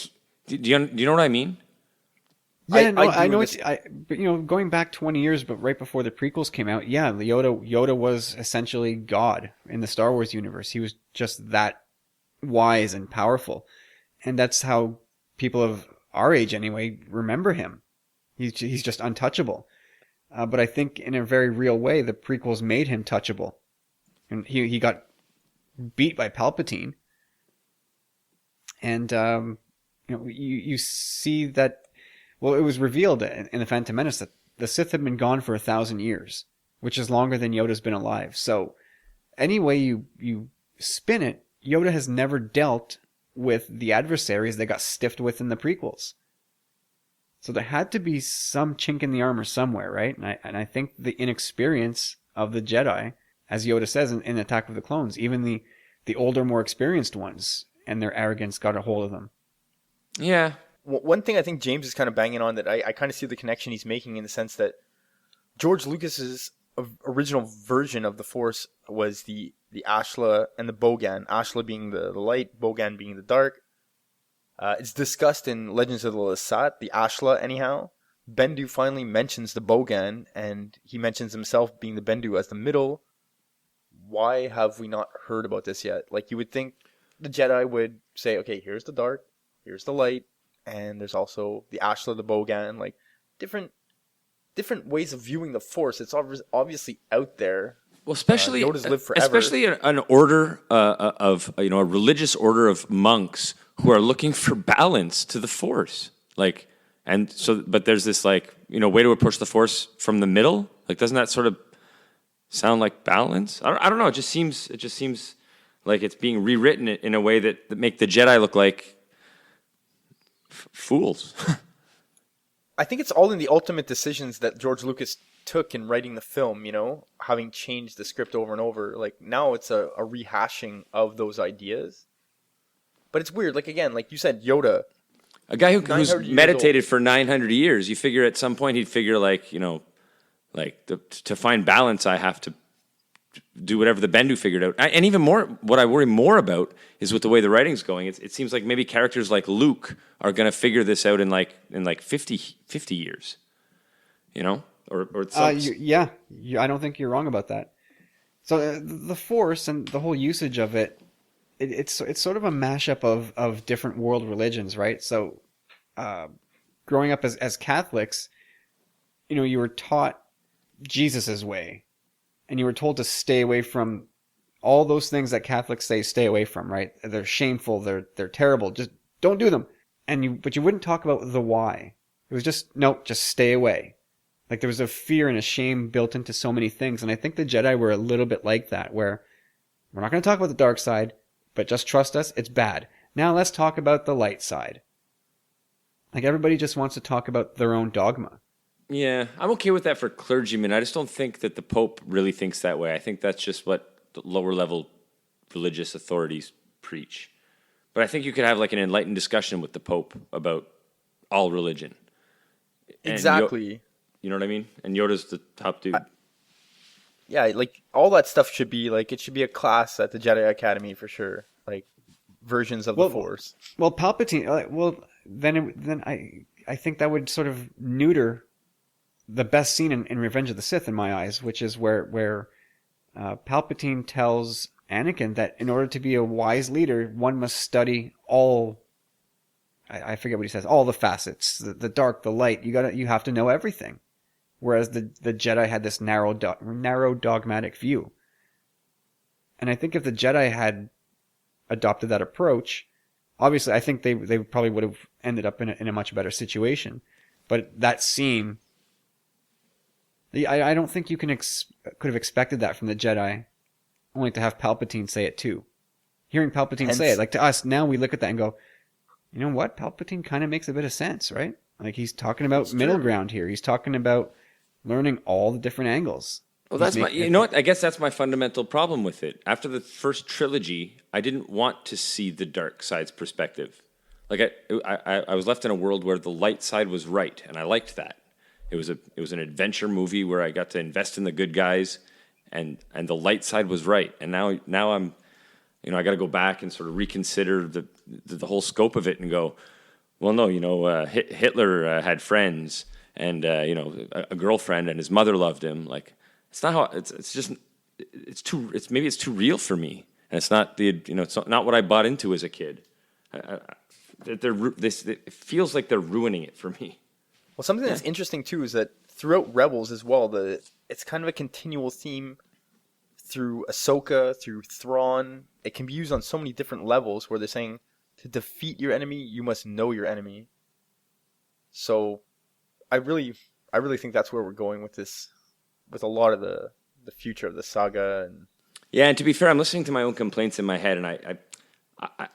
Speaker 3: do you know what I mean?
Speaker 1: Yeah, I know but going back 20 years, but right before the prequels came out, yeah, Yoda was essentially God in the Star Wars universe. He was just that wise and powerful, and that's how people of our age, anyway, remember him. He's just untouchable. But I think in a very real way, the prequels made him touchable, and he got beat by Palpatine, and you see that. Well, it was revealed in The Phantom Menace that the Sith had been gone for 1,000 years, which is longer than Yoda's been alive. So, any way you spin it, Yoda has never dealt with the adversaries that got stiffed with in the prequels. So there had to be some chink in the armor somewhere, right? And I think the inexperience of the Jedi, as Yoda says in Attack of the Clones, even the older, more experienced ones, and their arrogance got a hold of them.
Speaker 3: Yeah.
Speaker 2: One thing I think James is kind of banging on that I kind of see the connection he's making in the sense that George Lucas's original version of the Force was the Ashla and the Bogan. Ashla being the light, Bogan being the dark. It's discussed in Legends of the Lasat, the Ashla anyhow. Bendu finally mentions the Bogan, and he mentions himself being the Bendu as the middle. Why have we not heard about this yet? Like, you would think the Jedi would say, okay, here's the dark, here's the light, and there's also the Ashla, the Bogan, like different ways of viewing the Force. It's obviously out there.
Speaker 3: Well, especially
Speaker 2: Yoda's lived forever.
Speaker 3: Especially an order of a religious order of monks who are looking for balance to the Force. Like, and so, but there's this way to approach the Force from the middle. Like, doesn't that sort of sound like balance? I don't know. It just seems like it's being rewritten in a way that make the Jedi look like fools.
Speaker 2: I think it's all in the ultimate decisions that George Lucas took in writing the film, having changed the script over and over. Like, now it's a rehashing of those ideas. But it's weird. Like, again, like you said, Yoda.
Speaker 3: A guy who's meditated for 900 years, you figure at some point he'd figure, to find balance, I have to do whatever the Bendu figured out. And even more, what I worry more about is with the way the writing's going. It seems like maybe characters like Luke are going to figure this out in 50 years, or
Speaker 1: yeah, I don't think you're wrong about that. So the Force and the whole usage of it's sort of a mashup of different world religions, right? So growing up as Catholics, you were taught Jesus's way. And you were told to stay away from all those things that Catholics say stay away from, right? They're shameful, they're terrible, just don't do them. But you wouldn't talk about the why. It was just stay away. Like, there was a fear and a shame built into so many things, and I think the Jedi were a little bit like that, where we're not going to talk about the dark side, but just trust us, it's bad. Now let's talk about the light side. Like, everybody just wants to talk about their own dogma.
Speaker 3: Yeah, I'm okay with that for clergymen. I just don't think that the Pope really thinks that way. I think that's just what the lower level religious authorities preach. But I think you could have like an enlightened discussion with the Pope about all religion. And
Speaker 2: Exactly.
Speaker 3: you know what I mean? And Yoda's the top dude.
Speaker 2: Yeah, like all that stuff should be like it should be a class at the Jedi Academy for sure. Like versions of the Force.
Speaker 1: Well, Palpatine. Then I think that would sort of neuter the best scene in Revenge of the Sith in my eyes, which is where Palpatine tells Anakin that in order to be a wise leader, one must study all. I forget what he says. All the facets, the dark, the light. You have to know everything. Whereas the Jedi had this narrow dogmatic view. And I think if the Jedi had adopted that approach, obviously I think they probably would have ended up in a much better situation. But that scene, I don't think you could have expected that from the Jedi, only to have Palpatine say it too. Hearing Palpatine say it, like to us now, we look at that and go, you know what? Palpatine kind of makes a bit of sense, right? Like he's talking about middle ground here. He's talking about learning all the different angles.
Speaker 3: Well, you know what? I guess that's my fundamental problem with it. After the first trilogy, I didn't want to see the dark side's perspective. Like I was left in a world where the light side was right, and I liked that. It was an adventure movie where I got to invest in the good guys, and the light side was right. And now I'm, I got to go back and sort of reconsider the whole scope of it and go, well, no, Hitler had friends and a girlfriend, and his mother loved him. Like it's not how maybe it's too real for me, and it's not it's not what I bought into as a kid. It feels like they're ruining it for me.
Speaker 2: Well, something that's interesting too is that throughout Rebels as well, it's kind of a continual theme through Ahsoka, through Thrawn. It can be used on so many different levels where they're saying to defeat your enemy, you must know your enemy. So I really think that's where we're going with this, with a lot of the future of the saga.
Speaker 3: And to be fair, I'm listening to my own complaints in my head, and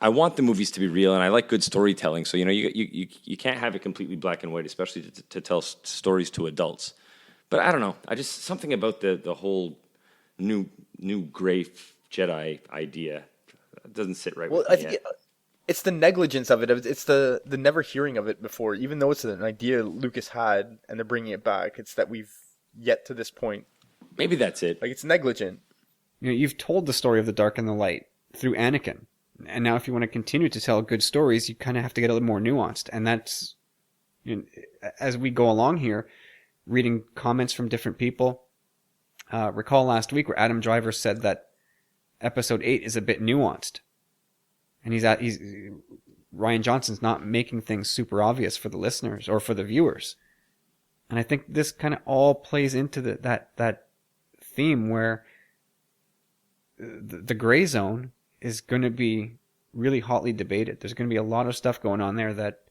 Speaker 3: I want the movies to be real, and I like good storytelling. So you can't have it completely black and white, especially to tell stories to adults. But I don't know. I just something about the whole new gray Jedi idea doesn't sit right with me. I think
Speaker 2: it's the negligence of it. It's the never hearing of it before, even though it's an idea Lucas had and they're bringing it back. It's that we've yet to this point.
Speaker 3: Maybe that's it.
Speaker 2: Like it's negligent.
Speaker 1: You've told the story of the dark and the light through Anakin. And now if you want to continue to tell good stories, you kind of have to get a little more nuanced. And that's, as we go along here, reading comments from different people. Recall last week where Adam Driver said that episode 8 is a bit nuanced. And Rian Johnson's not making things super obvious for the listeners or for the viewers. And I think this kind of all plays into that theme where the gray zone is going to be really hotly debated. There's going to be a lot of stuff going on there that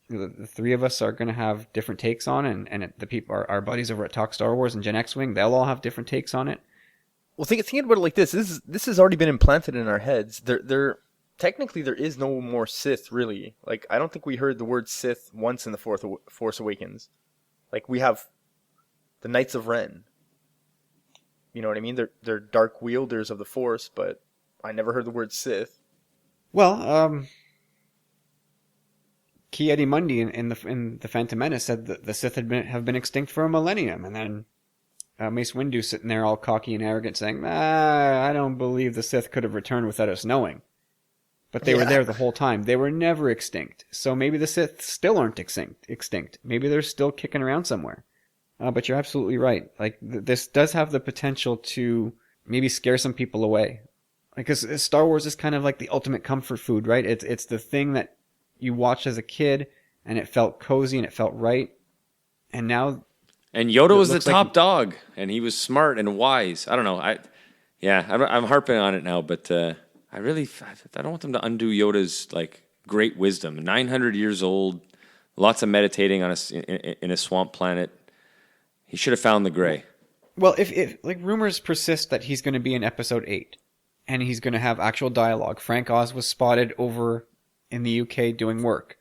Speaker 1: the three of us are going to have different takes on, and the people, our buddies over at Talk Star Wars and Gen X-Wing, they'll all have different takes on it.
Speaker 2: Well, think about it like this. This has already been implanted in our heads. Technically, there is no more Sith, really. Like, I don't think we heard the word Sith once in the Force Awakens. Like, we have the Knights of Ren. You know what I mean? They're dark wielders of the Force, but I never heard the word Sith.
Speaker 1: Well, Ki-Adi-Mundi in the Phantom Menace said that the Sith have been extinct for a millennium, and then Mace Windu sitting there all cocky and arrogant saying, I don't believe the Sith could have returned without us knowing. But they were there the whole time. They were never extinct. So maybe the Sith still aren't extinct. Maybe they're still kicking around somewhere. But you're absolutely right. Like, this does have the potential to maybe scare some people away. Because Star Wars is kind of like the ultimate comfort food, right? It's the thing that you watched as a kid, and it felt cozy and it felt right. And now...
Speaker 3: And Yoda was the top dog, and he was smart and wise. I don't know. I'm harping on it now, but I don't want them to undo Yoda's great wisdom. 900 years old, lots of meditating in a swamp planet. He should have found the gray.
Speaker 1: Well, if rumors persist that he's going to be in Episode 8, and he's going to have actual dialogue. Frank Oz was spotted over in the UK doing work.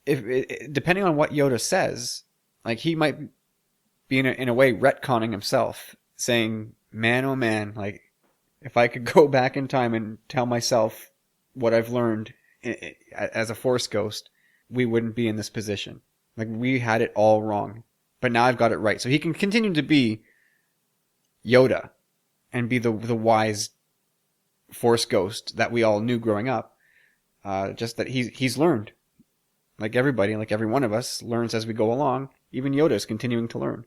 Speaker 1: Depending on what Yoda says, like he might be in a way retconning himself, saying, "Man, oh man, like if I could go back in time and tell myself what I've learned as a Force ghost, we wouldn't be in this position. Like we had it all wrong, but now I've got it right." So he can continue to be Yoda and be the wise Force ghost that we all knew growing up. Just that he's learned. Like everybody, like every one of us, learns as we go along. Even Yoda is continuing to learn.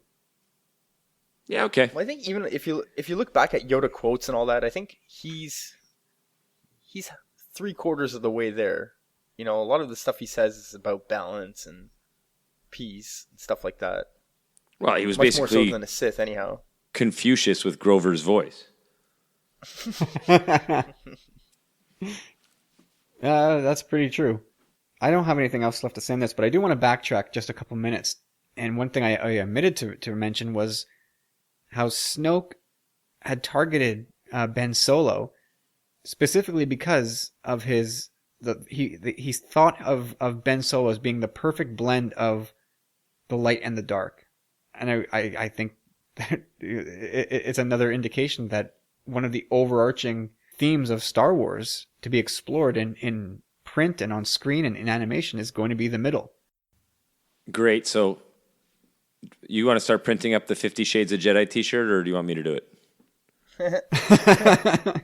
Speaker 3: Yeah, okay.
Speaker 2: Well, I think even if you look back at Yoda quotes and all that, I think he's 3/4 of the way there. You know, a lot of the stuff he says is about balance and peace and stuff like that.
Speaker 3: Well, he was
Speaker 2: much
Speaker 3: basically
Speaker 2: more so than a Sith, anyhow.
Speaker 3: Confucius with Grover's voice.
Speaker 1: That's pretty true. I don't have anything else left to say on this, but I do want to backtrack just a couple minutes. And one thing I omitted to mention was how Snoke had targeted Ben Solo specifically because of he thought of Ben Solo as being the perfect blend of the light and the dark. And I think that it's another indication that one of the overarching themes of Star Wars to be explored in print and on screen and in animation is going to be the middle. Great.
Speaker 3: So you want to start printing up the 50 Shades of Jedi t-shirt, or do you want me to do
Speaker 1: it?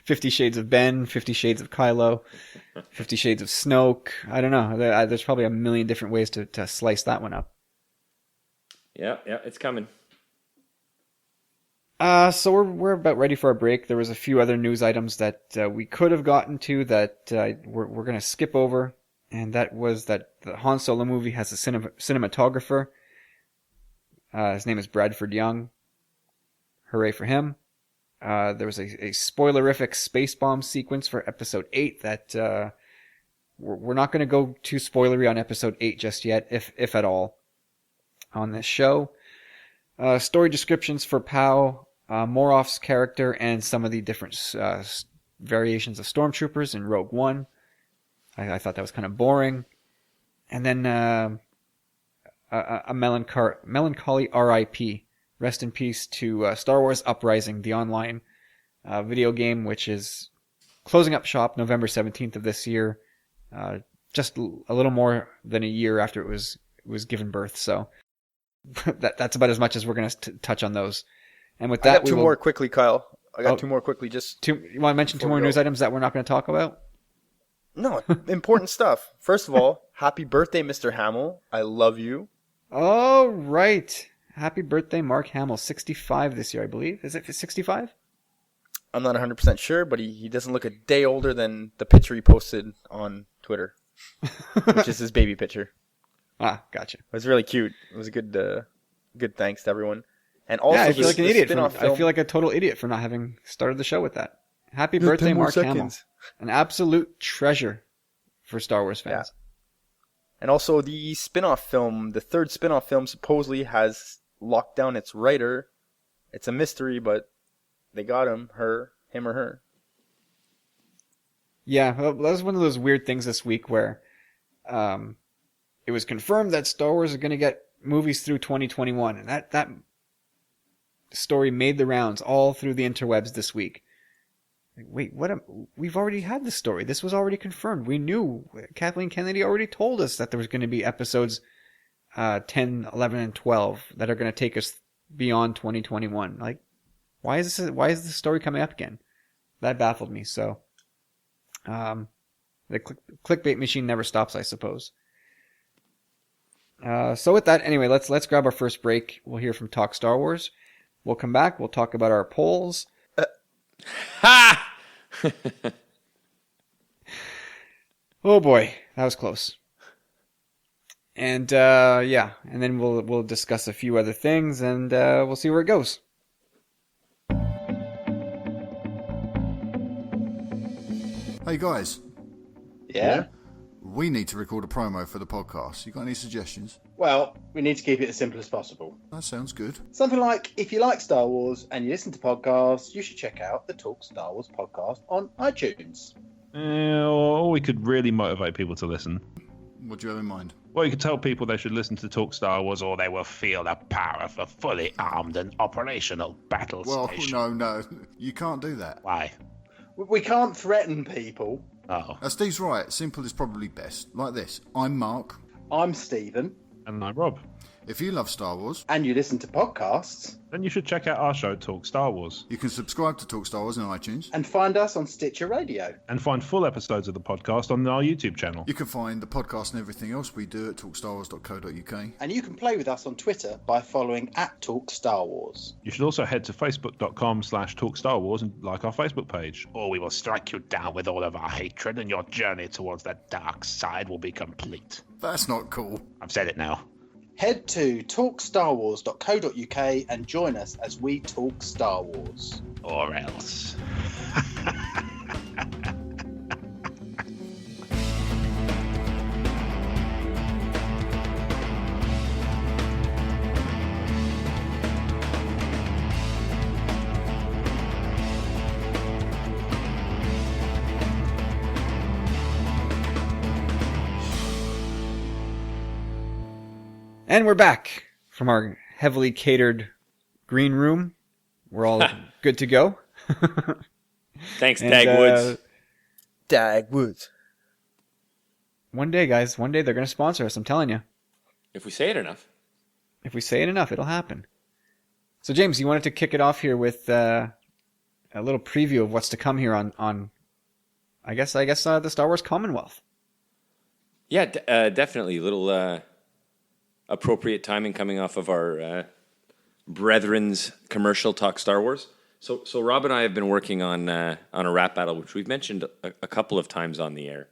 Speaker 1: 50 Shades of Ben, 50 Shades of Kylo, 50 Shades of Snoke. I don't know. There's probably a million different ways to slice that one up.
Speaker 3: Yeah, it's coming.
Speaker 1: So we're about ready for a break. There was a few other news items that we could have gotten to that we're going to skip over, and that was that the Han Solo movie has a cinematographer. His name is Bradford Young. Hooray for him. There was a spoilerific space bomb sequence for Episode 8 that we're not going to go too spoilery on Episode 8 just yet, if at all, on this show. Story descriptions for Pow, Moroff's character, and some of the different variations of stormtroopers in Rogue One. I thought that was kind of boring. And then a melancholy R.I.P. Rest in peace to Star Wars Uprising, the online video game, which is closing up shop November 17th of this year. Just a little more than a year after it was given birth, so that's about as much as we're going to touch on those. And with that,
Speaker 2: I got two more quickly, Kyle. I got two more quickly.
Speaker 1: You want to mention two more news items that we're not going to talk about?
Speaker 2: No, important stuff. First of all, happy birthday, Mr. Hamill. I love you.
Speaker 1: Oh, right. Happy birthday, Mark Hamill. 65 this year, I believe. Is it 65?
Speaker 2: I'm not 100% sure, but he doesn't look a day older than the picture he posted on Twitter, which is his baby picture.
Speaker 1: Ah, gotcha.
Speaker 2: It was really cute. It was a good thanks to everyone. And also,
Speaker 1: I feel like an idiot. I feel like a total idiot for not having started the show with that. Happy birthday, Mark Hamill. An absolute treasure for Star Wars fans.
Speaker 2: Yeah. And also the spin-off film, the third spin-off film supposedly has locked down its writer. It's a mystery, but they got him or her.
Speaker 1: Yeah, well, that was one of those weird things this week where it was confirmed that Star Wars is going to get movies through 2021. And that story made the rounds all through the interwebs this week. Like, wait, we've already had this story. This was already confirmed. We knew. Kathleen Kennedy already told us that there was going to be episodes 10, 11, and 12 that are going to take us beyond 2021. Like, why is this story coming up again? That baffled me. So, the clickbait machine never stops, I suppose. So with that, anyway, let's grab our first break. We'll hear from Talk Star Wars. We'll come back. We'll talk about our polls.
Speaker 3: Ha!
Speaker 1: Oh boy, that was close. And and then we'll discuss a few other things, and we'll see where it goes.
Speaker 4: Hey guys.
Speaker 5: Yeah?
Speaker 4: We need to record a promo for the podcast. You got any suggestions?
Speaker 5: Well, we need to keep it as simple as possible.
Speaker 4: That sounds good.
Speaker 5: Something like, if you like Star Wars and you listen to podcasts, you should check out the Talk Star Wars podcast on iTunes.
Speaker 6: Or we could really motivate people to listen.
Speaker 4: What do you have in mind?
Speaker 6: Well, you could tell people they should listen to Talk Star Wars, or they will feel the power of a fully armed and operational battle
Speaker 4: Well,
Speaker 6: station.
Speaker 4: no. You can't do that.
Speaker 6: Why?
Speaker 5: We can't threaten people.
Speaker 6: Oh.
Speaker 4: Steve's right. Simple is probably best. Like this. I'm Mark.
Speaker 5: I'm Stephen.
Speaker 6: And I'm Rob.
Speaker 4: If you love Star Wars,
Speaker 5: And you listen to podcasts.
Speaker 6: Then you should check out our show, Talk Star Wars,
Speaker 4: you can subscribe to Talk Star Wars on iTunes.
Speaker 5: And find us on Stitcher Radio.
Speaker 6: and find full episodes of the podcast on our YouTube channel.
Speaker 4: You can find the podcast and everything else we do at talkstarwars.co.uk.
Speaker 5: And you can play with us on Twitter by following @TalkStarWars.
Speaker 6: You should also head to facebook.com/talkstarwars and like our Facebook page. Or we will strike you down with all of our hatred, and your journey towards the dark side will be complete.
Speaker 4: That's not cool.
Speaker 6: I've said it now.
Speaker 5: Head to talkstarwars.co.uk and join us as we talk Star Wars.
Speaker 6: Or else.
Speaker 1: And we're back from our heavily catered green room. We're all good to go.
Speaker 3: Thanks,
Speaker 1: And,
Speaker 3: Dagwoods.
Speaker 2: Dagwoods.
Speaker 1: One day, guys, one day they're going to sponsor us, I'm telling you.
Speaker 3: If we say it enough.
Speaker 1: If we say it enough, it'll happen. So, James, you wanted to kick it off here with a little preview of what's to come here on I guess the Star Wars Commonwealth.
Speaker 3: Yeah, definitely. A little appropriate timing coming off of our brethren's commercial Talk Star Wars. So Rob and I have been working on a rap battle, which we've mentioned a couple of times on the air.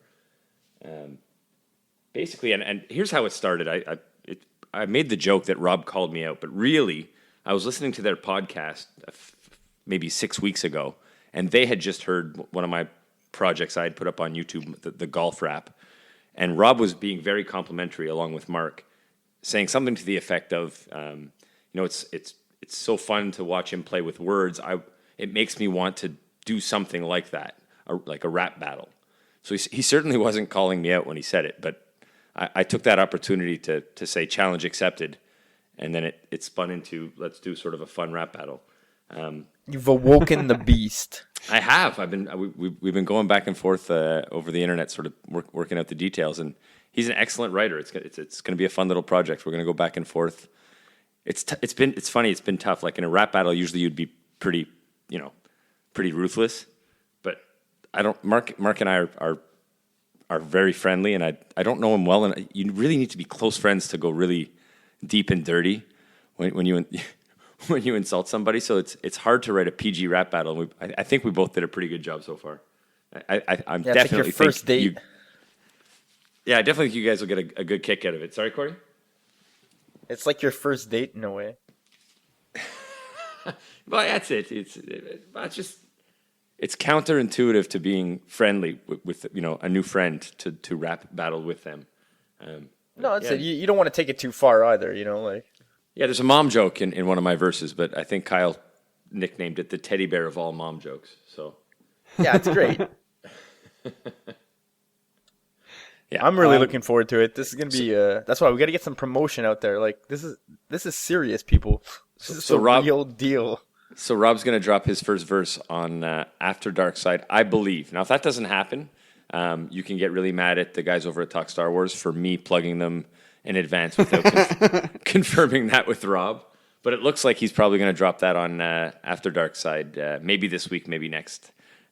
Speaker 3: Basically, and here's how it started. I made the joke that Rob called me out, but really, I was listening to their podcast maybe 6 weeks ago, and they had just heard one of my projects I had put up on YouTube, the golf rap, and Rob was being very complimentary along with Mark, saying something to the effect of, it's so fun to watch him play with words. It makes me want to do something like that, like a rap battle. So he certainly wasn't calling me out when he said it, but I took that opportunity to say challenge accepted, and then it spun into let's do sort of a fun rap battle.
Speaker 2: You've awoken the beast.
Speaker 3: I have. We've been going back and forth over the internet, sort of working out the details, and he's an excellent writer. It's going to be a fun little project. We're going to go back and forth. It's funny. It's been tough. Like in a rap battle, usually you'd be pretty ruthless, but I don't. Mark and I are very friendly, and I don't know him well, and you really need to be close friends to go really deep and dirty when you when you insult somebody. So it's hard to write a PG rap battle. I think we both did a pretty good job so far. I'm
Speaker 2: Yeah,
Speaker 3: definitely
Speaker 2: it's like your first date.
Speaker 3: Yeah, I definitely think you guys will get a good kick out of it. Sorry, Corey?
Speaker 2: It's like your first date in a way.
Speaker 3: Well, that's it. It's counterintuitive to being friendly with a new friend to rap battle with them.
Speaker 2: No, that's it. You don't want to take it too far either, like.
Speaker 3: Yeah, there's a mom joke in one of my verses, but I think Kyle nicknamed it the teddy bear of all mom jokes. So
Speaker 2: Yeah, it's great.
Speaker 3: yeah,
Speaker 2: I'm really looking forward to it. This is gonna be. That's why we got to get some promotion out there. Like this is serious, people. This is
Speaker 3: So
Speaker 2: a
Speaker 3: Rob-
Speaker 2: real deal.
Speaker 3: So Rob's going to drop his first verse on After Dark Side, I believe. Now, if that doesn't happen, you can get really mad at the guys over at Talk Star Wars for me plugging them in advance without confirming that with Rob. But it looks like he's probably going to drop that on After Dark Side, maybe this week, maybe next.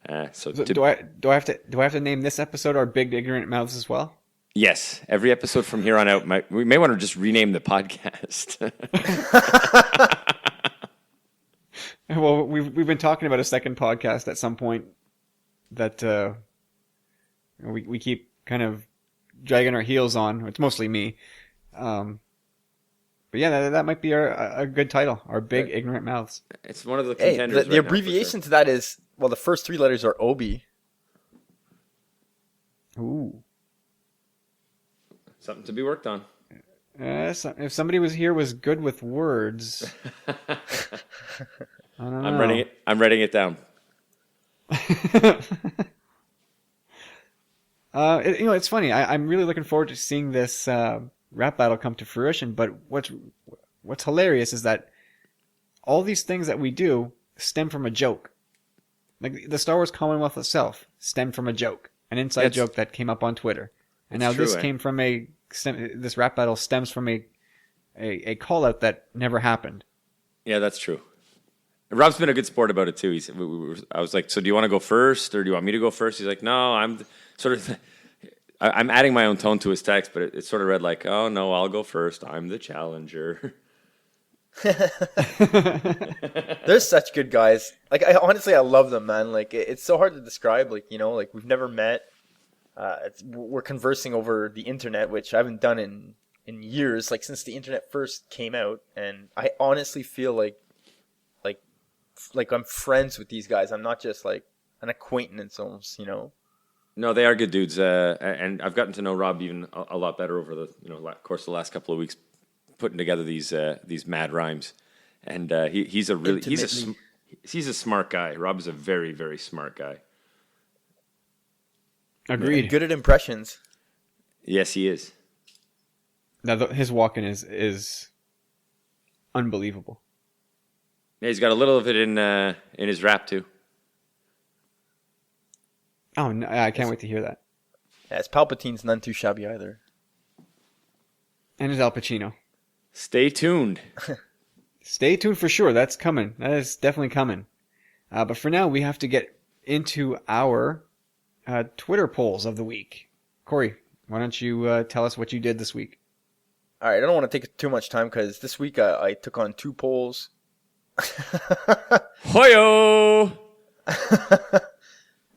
Speaker 1: Do I have to name this episode our Big Ignorant Mouths as well?
Speaker 3: Yes, every episode from here on out, we may want to just rename the podcast.
Speaker 1: Well, we've been talking about a second podcast at some point that we keep kind of dragging our heels on. It's mostly me, but yeah, that might be a good title. Our Big Ignorant Mouths.
Speaker 3: It's one of the
Speaker 2: Hey,
Speaker 3: contenders.
Speaker 2: the abbreviation to that is the first three letters are Obi.
Speaker 1: Ooh,
Speaker 3: Something to be worked on.
Speaker 1: If somebody was good with words, I don't know.
Speaker 3: I'm writing it down.
Speaker 1: It's funny. I'm really looking forward to seeing this rap battle come to fruition. But what's hilarious is that all these things that we do stem from a joke. Like the Star Wars Commonwealth itself stemmed from a joke, an inside joke that came up on Twitter, and now this came from this rap battle stems from a call out that never happened.
Speaker 3: Yeah, that's true. Rob's been a good sport about it too. I was like, so do you want to go first, or do you want me to go first? He's like, no, I'm adding my own tone to his text, but it sort of read like, oh no, I'll go first. I'm the challenger.
Speaker 2: They're such good guys. Like, I love them, man. Like, it's so hard to describe. Like, like we've never met. We're conversing over the internet, which I haven't done in years, like since the internet first came out. And I honestly feel like I'm friends with these guys. I'm not just like an acquaintance almost,
Speaker 3: No, they are good dudes, and I've gotten to know Rob even a lot better over the course of the last couple of weeks, putting together these mad rhymes. And he's a smart guy. Rob is a very, very smart guy.
Speaker 1: Agreed.
Speaker 2: Good at impressions.
Speaker 3: Yes, he is.
Speaker 1: Now his walk-in is unbelievable.
Speaker 3: Yeah, he's got a little of it in his rap too.
Speaker 1: Oh, no, I can't wait to hear that.
Speaker 2: Yeah, his Palpatine's none too shabby either.
Speaker 1: And his Al Pacino.
Speaker 3: Stay tuned.
Speaker 1: Stay tuned for sure. That's coming. That is definitely coming. But for now, we have to get into our Twitter polls of the week. Corey, why don't you tell us what you did this week?
Speaker 2: All right, I don't want to take too much time because this week I took on 2 polls.
Speaker 3: Hoyo!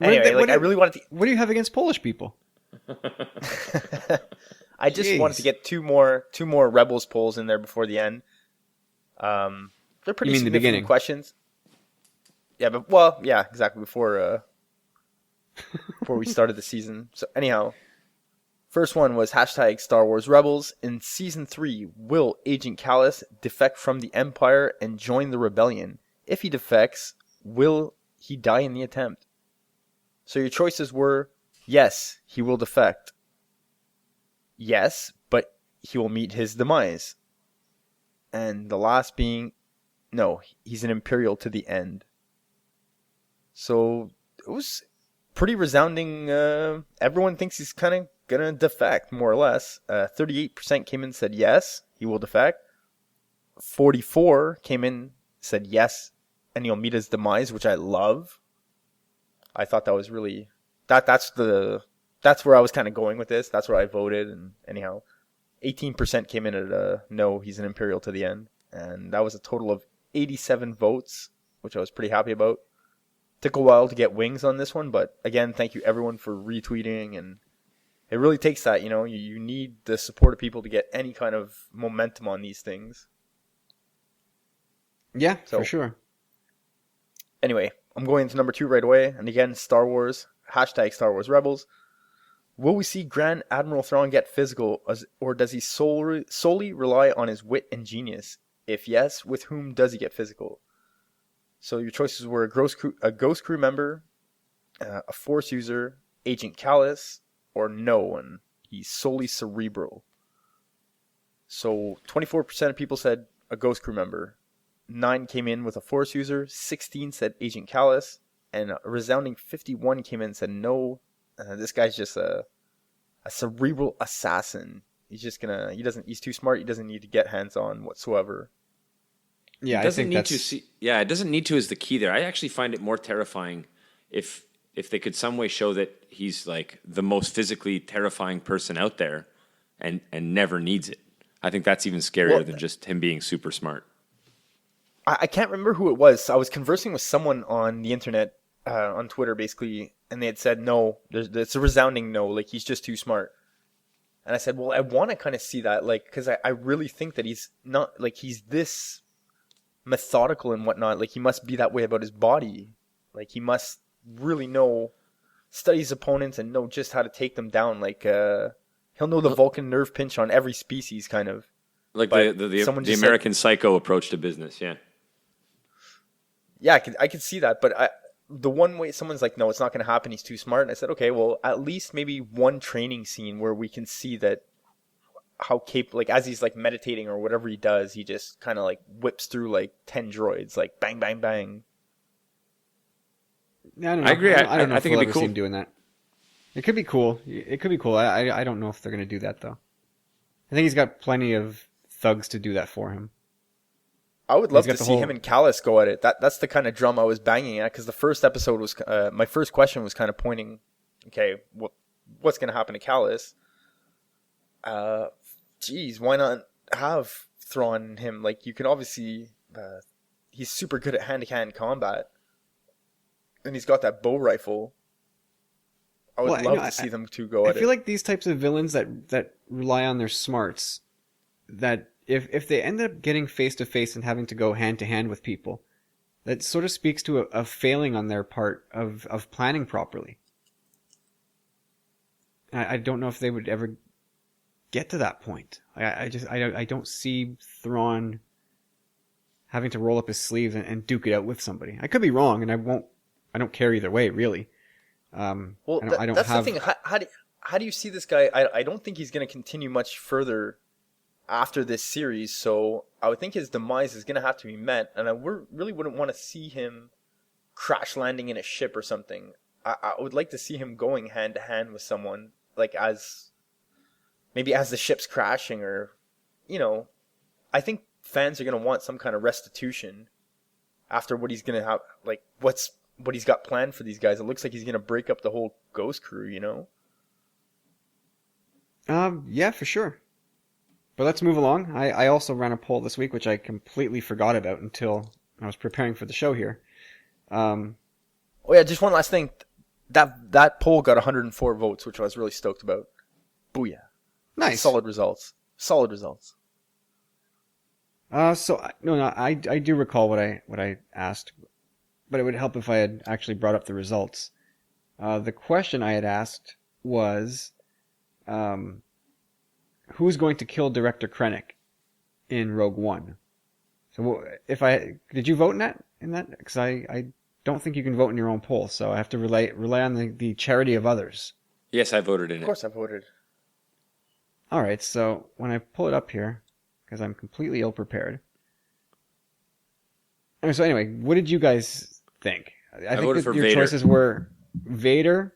Speaker 2: Anyway, I really wanted to.
Speaker 1: What do you have against Polish people?
Speaker 2: I just wanted to get two more Rebels polls in there before the end. They're pretty significant questions. Yeah, exactly before we started the season. So anyhow, first one was hashtag Star Wars Rebels. In Season 3, will Agent Kallus defect from the Empire and join the Rebellion? If he defects, will he die in the attempt? So your choices were, yes, he will defect. Yes, but he will meet his demise. And the last being, no, he's an Imperial to the end. So it was pretty resounding. Everyone thinks he's kind of going to defect, more or less. 38% came in and said yes, he will defect. 44 came in, said yes, and he'll meet his demise, which I love. I thought that was really that's where I was kind of going with this. That's where I voted. And anyhow, 18% came in at no, he's an Imperial to the end, and that was a total of 87 votes, which I was pretty happy about. Took a while to get wings on this one, but again, thank you everyone for retweeting, and it really takes that. You need the support of people to get any kind of momentum on these things.
Speaker 1: Yeah, for sure.
Speaker 2: Anyway, I'm going into number 2 right away. And again, Star Wars, hashtag Star Wars Rebels. Will we see Grand Admiral Thrawn get physical, or does he solely rely on his wit and genius? If yes, with whom does he get physical? So your choices were a Ghost Crew member, a Force user, Agent Kallus, or no one. He's solely cerebral. So 24% of people said a Ghost Crew member. 9 came in with a Force user, 16 said Agent Kallus, and a resounding 51 came in and said no, this guy's just a cerebral assassin. He's too smart, he doesn't need to get hands-on whatsoever.
Speaker 1: Yeah,
Speaker 3: it doesn't need to. It doesn't need to is the key there. I actually find it more terrifying if they could some way show that he's like the most physically terrifying person out there and never needs it. I think that's even scarier than just him being super smart.
Speaker 2: I can't remember who it was. I was conversing with someone on the internet, on Twitter, basically, and they had said, no, it's a resounding no, like, he's just too smart. And I said, well, I want to kind of see that, like, because I really think that he's not, like, he's this methodical and whatnot. Like, he must be that way about his body. Like, he must really study his opponents and know just how to take them down. Like, he'll know the Vulcan nerve pinch on every species, kind of.
Speaker 3: Like
Speaker 2: But
Speaker 3: the
Speaker 2: someone just said-
Speaker 3: American Psycho approach to business. Yeah.
Speaker 2: Yeah, I could see that, but the one way someone's like, no, it's not going to happen. He's too smart. And I said, okay, well, at least maybe one training scene where we can see that how capable, like as he's like meditating or whatever he does, he just kind of like whips through like 10 droids, like bang, bang, bang.
Speaker 1: Yeah, I don't know.
Speaker 3: I agree.
Speaker 1: I don't know
Speaker 3: I
Speaker 1: if
Speaker 3: think
Speaker 1: we'll
Speaker 3: it'd be
Speaker 1: ever
Speaker 3: cool.
Speaker 1: see him doing that. It could be cool. It could be cool. I don't know if they're going to do that, though. I think he's got plenty of thugs to do that for him.
Speaker 2: I would love
Speaker 1: got
Speaker 2: to
Speaker 1: the
Speaker 2: see
Speaker 1: whole-
Speaker 2: him and Callus go at it. That's the kind of drum I was banging at, because the first episode was my first question was kind of pointing, okay, what's going to happen to Callus? Geez, why not have Thrawn and him? Like, you can obviously, he's super good at hand-to-hand combat, and he's got that bow rifle. I would
Speaker 1: Well,
Speaker 2: love
Speaker 1: you know,
Speaker 2: to see them two go at
Speaker 1: I
Speaker 2: it.
Speaker 1: feel like these types of villains that rely on their smarts, that if they end up getting face to face and having to go hand to hand with people, that sort of speaks to a failing on their part of planning properly. I don't know if they would ever get to that point. I don't see Thrawn having to roll up his sleeves and duke it out with somebody. I could be wrong, and I don't care either way, really.
Speaker 2: Well,
Speaker 1: I don't
Speaker 2: that's
Speaker 1: have.
Speaker 2: the thing. How do you see this guy? I don't think he's going to continue much further after this series, so I would think his demise is going to have to be met, and I really wouldn't want to see him crash landing in a ship or something. I would like to see him going hand to hand with someone, like maybe as the ship's crashing, or I think fans are going to want some kind of restitution after what he's going to have, like what he's got planned for these guys. It looks like he's going to break up the whole Ghost crew,
Speaker 1: Yeah, for sure. But let's move along. I also ran a poll this week, which I completely forgot about until I was preparing for the show here.
Speaker 2: Oh yeah, just one last thing. That poll got 104 votes, which I was really stoked about. Booyah.
Speaker 1: Nice.
Speaker 2: Solid results. Solid results.
Speaker 1: I do recall what I asked, but it would help if I had actually brought up the results. The question I had asked was, who's going to kill Director Krennic in Rogue One? So did you vote in that? Because I don't think you can vote in your own poll, so I have to rely on the charity of others.
Speaker 3: Yes, I voted in
Speaker 2: Of
Speaker 3: it.
Speaker 2: course I voted.
Speaker 1: All right, so when I pull it up here, because I'm completely ill prepared. So anyway, what did you guys think? I think
Speaker 3: voted
Speaker 1: that
Speaker 3: for
Speaker 1: your
Speaker 3: Vader.
Speaker 1: choices were Vader,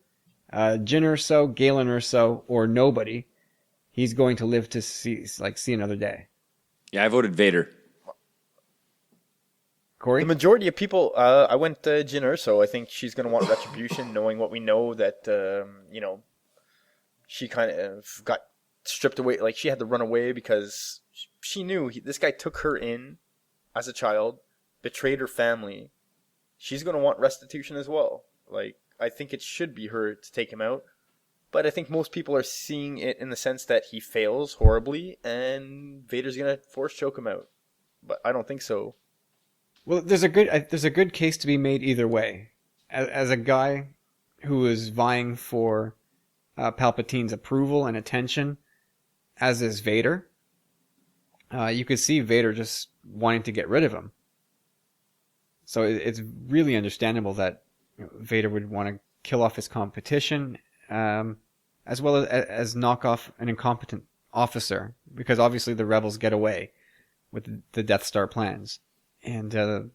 Speaker 1: Jyn Erso, Galen Erso, or nobody. He's going to live to see another day.
Speaker 3: Yeah, I voted Vader.
Speaker 1: Corey?
Speaker 2: The majority of people, I went Jyn Erso. I think she's going to want retribution, knowing what we know, that, she kind of got stripped away. Like, she had to run away because she knew this guy took her in as a child, betrayed her family. She's going to want restitution as well. Like, I think it should be her to take him out. But I think most people are seeing it in the sense that he fails horribly and Vader's going to force choke him out. But I don't think so.
Speaker 1: Well, there's a good case to be made either way. As a guy who is vying for Palpatine's approval and attention, as is Vader, you could see Vader just wanting to get rid of him. So it's really understandable that Vader would want to kill off his competition, as well as knock off an incompetent officer, because obviously the rebels get away with the Death Star plans. And the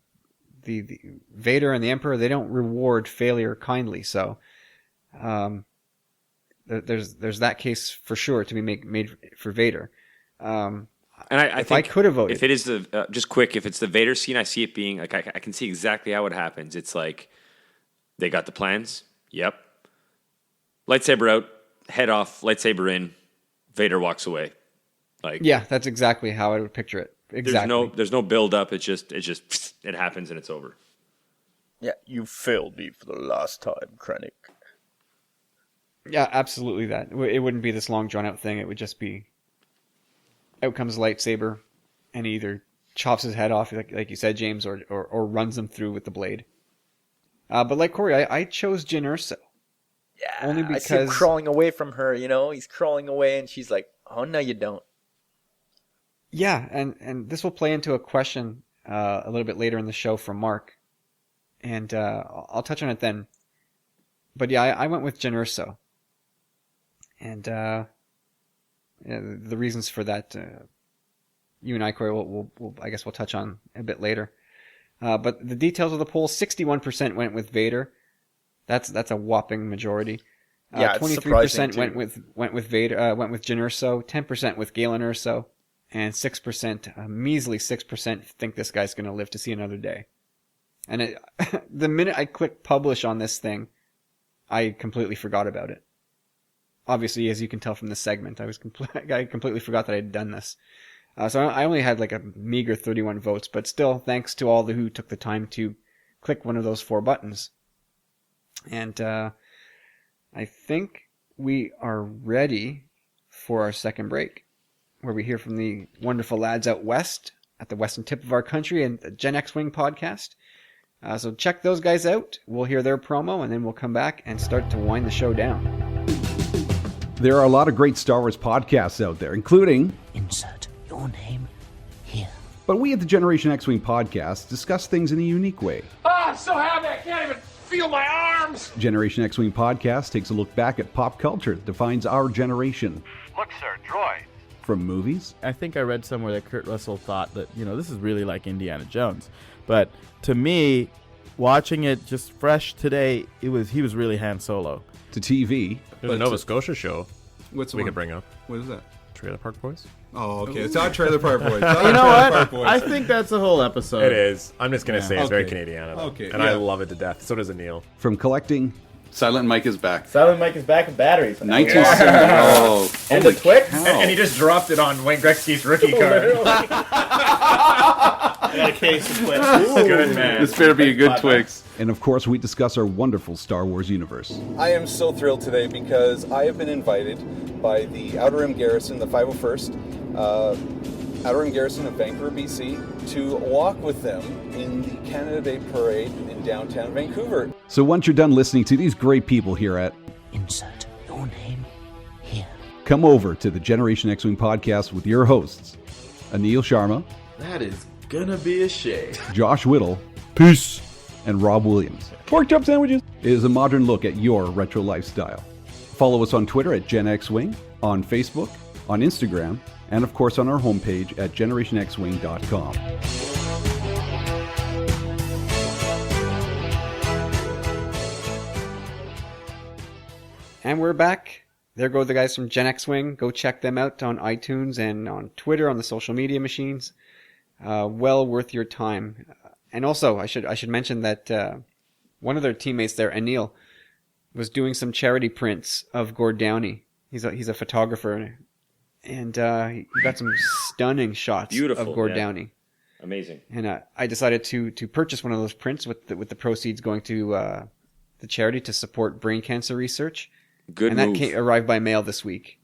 Speaker 1: Vader and the Emperor, they don't reward failure kindly. So there's that case for sure to be made for Vader.
Speaker 3: And I
Speaker 1: If
Speaker 3: think
Speaker 1: I could have voted,
Speaker 3: if it is just quick, if it's the Vader scene, I see it being like I can see exactly how it happens. It's like they got the plans. Yep. Lightsaber out, head off, lightsaber in, Vader walks away. Like
Speaker 1: yeah, that's exactly how I would picture it. Exactly.
Speaker 3: there's no build up. It happens and it's over.
Speaker 2: Yeah, you failed me for the last time, Krennic.
Speaker 1: Yeah, absolutely that. It wouldn't be this long drawn out thing. It would just be out comes lightsaber and he either chops his head off, like you said, James, or runs him through with the blade. But like Corey, I chose Jyn Erso.
Speaker 2: Yeah,
Speaker 1: Only
Speaker 2: I see him
Speaker 1: because-
Speaker 2: crawling away from her, he's crawling away and she's like, oh, no, you don't.
Speaker 1: Yeah, and this will play into a question a little bit later in the show from Mark, and I'll touch on it then. But yeah, I went with Jyn Erso, and yeah, the reasons for that, you and I, Corey, I guess we'll touch on a bit later. But the details of the poll: 61% went with Vader. That's a whopping majority.
Speaker 2: Yeah, it's
Speaker 1: 23%
Speaker 2: surprising,
Speaker 1: went with Vader. Went with Jyn Erso. 10% with Galen Erso. And 6%, a measly 6%, think this guy's going to live to see another day. And the minute I clicked publish on this thing, I completely forgot about it. Obviously, as you can tell from the segment, I completely forgot that I had done this. So I only had like a meager 31 votes, but still, thanks to all who took the time to click one of those 4 buttons. And I think we are ready for our second break, where we hear from the wonderful lads out west at the western tip of our country and the Gen X Wing podcast. So check those guys out. We'll hear their promo, and then we'll come back and start to wind the show down.
Speaker 7: There are a lot of great Star Wars podcasts out there, including
Speaker 8: Insert your name here.
Speaker 7: But we at the Generation X-Wing podcast discuss things in a unique way.
Speaker 9: I'm so happy I can't even feel my arms!
Speaker 7: Generation X-Wing podcast takes a look back at pop culture that defines our generation.
Speaker 9: Look, sir, droid.
Speaker 7: From movies,
Speaker 10: I think I read somewhere that Kurt Russell thought that, this is really like Indiana Jones. But to me, watching it just fresh today, he was really Han Solo.
Speaker 7: to TV.
Speaker 11: There's a Nova Scotia show
Speaker 4: What's
Speaker 11: we could bring up.
Speaker 4: What is that?
Speaker 11: Trailer Park Boys.
Speaker 4: Oh, okay. It's not Trailer Park Boys.
Speaker 10: You know what? I think that's a whole episode.
Speaker 11: It is. I'm just going to say it's very
Speaker 4: Okay.
Speaker 11: Canadiana.
Speaker 4: Okay,
Speaker 11: And I
Speaker 4: yeah.
Speaker 11: love it to death. So does Anil.
Speaker 7: From collecting
Speaker 12: Silent Mike is back.
Speaker 10: Silent Mike is back with batteries.
Speaker 12: 1970. Oh,
Speaker 10: And the Twix.
Speaker 12: cow.
Speaker 11: he just dropped it on Wayne Gretzky's rookie card.
Speaker 10: I got a case of Twix.
Speaker 11: Good man.
Speaker 12: This better be a good Twix.
Speaker 7: and of course we discuss our wonderful Star Wars universe.
Speaker 13: I am so thrilled today because I have been invited by the Outer Rim Garrison, the 501st Outer Rim Garrison of Vancouver, BC, to walk with them in the Canada Day Parade in downtown Vancouver.
Speaker 7: So once you're done listening to these great people here at
Speaker 8: Insert your name here.
Speaker 7: come over to the Generation X-Wing podcast with your hosts, Anil Sharma,
Speaker 14: That is gonna be a shame.
Speaker 7: Josh Whittle, peace, and Rob Williams. Pork chop sandwiches. It is a modern look at your retro lifestyle. Follow us on Twitter at Gen X Wing, on Facebook, on Instagram, and of course on our homepage at generationxwing.com.
Speaker 1: And we're back. There go the guys from Gen X Wing. Go check them out on iTunes and on Twitter, on the social media machines. Well worth your time. And also, I should mention that one of their teammates there, Anil, was doing some charity prints of Gord Downey. He's a photographer, and he got some stunning shots
Speaker 3: Beautiful,
Speaker 1: of Gord
Speaker 3: yeah.
Speaker 1: Downey.
Speaker 3: Amazing.
Speaker 1: And I decided to purchase one of those prints with the proceeds going to the charity to support brain cancer research.
Speaker 3: Good
Speaker 1: and
Speaker 3: move.
Speaker 1: that arrived by mail this week.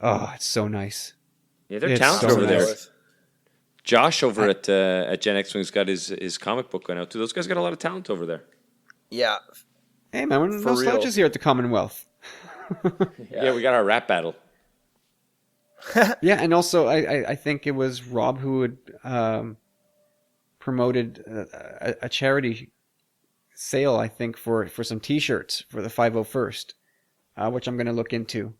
Speaker 1: Oh, it's so nice.
Speaker 3: Yeah, they're
Speaker 1: It's
Speaker 3: talented
Speaker 1: so
Speaker 3: over
Speaker 1: nice.
Speaker 3: there. Josh over at Gen X Wing's got his comic book going out too. Those guys got a lot of talent over there.
Speaker 2: Yeah.
Speaker 1: Hey man, we're
Speaker 2: For
Speaker 1: no
Speaker 2: real.
Speaker 1: slouches here at the Commonwealth.
Speaker 3: Yeah, we got our rap battle.
Speaker 1: Yeah, and also I think it was Rob who had promoted a charity sale, I think, for some T-shirts for the 501st, which I'm going to look into.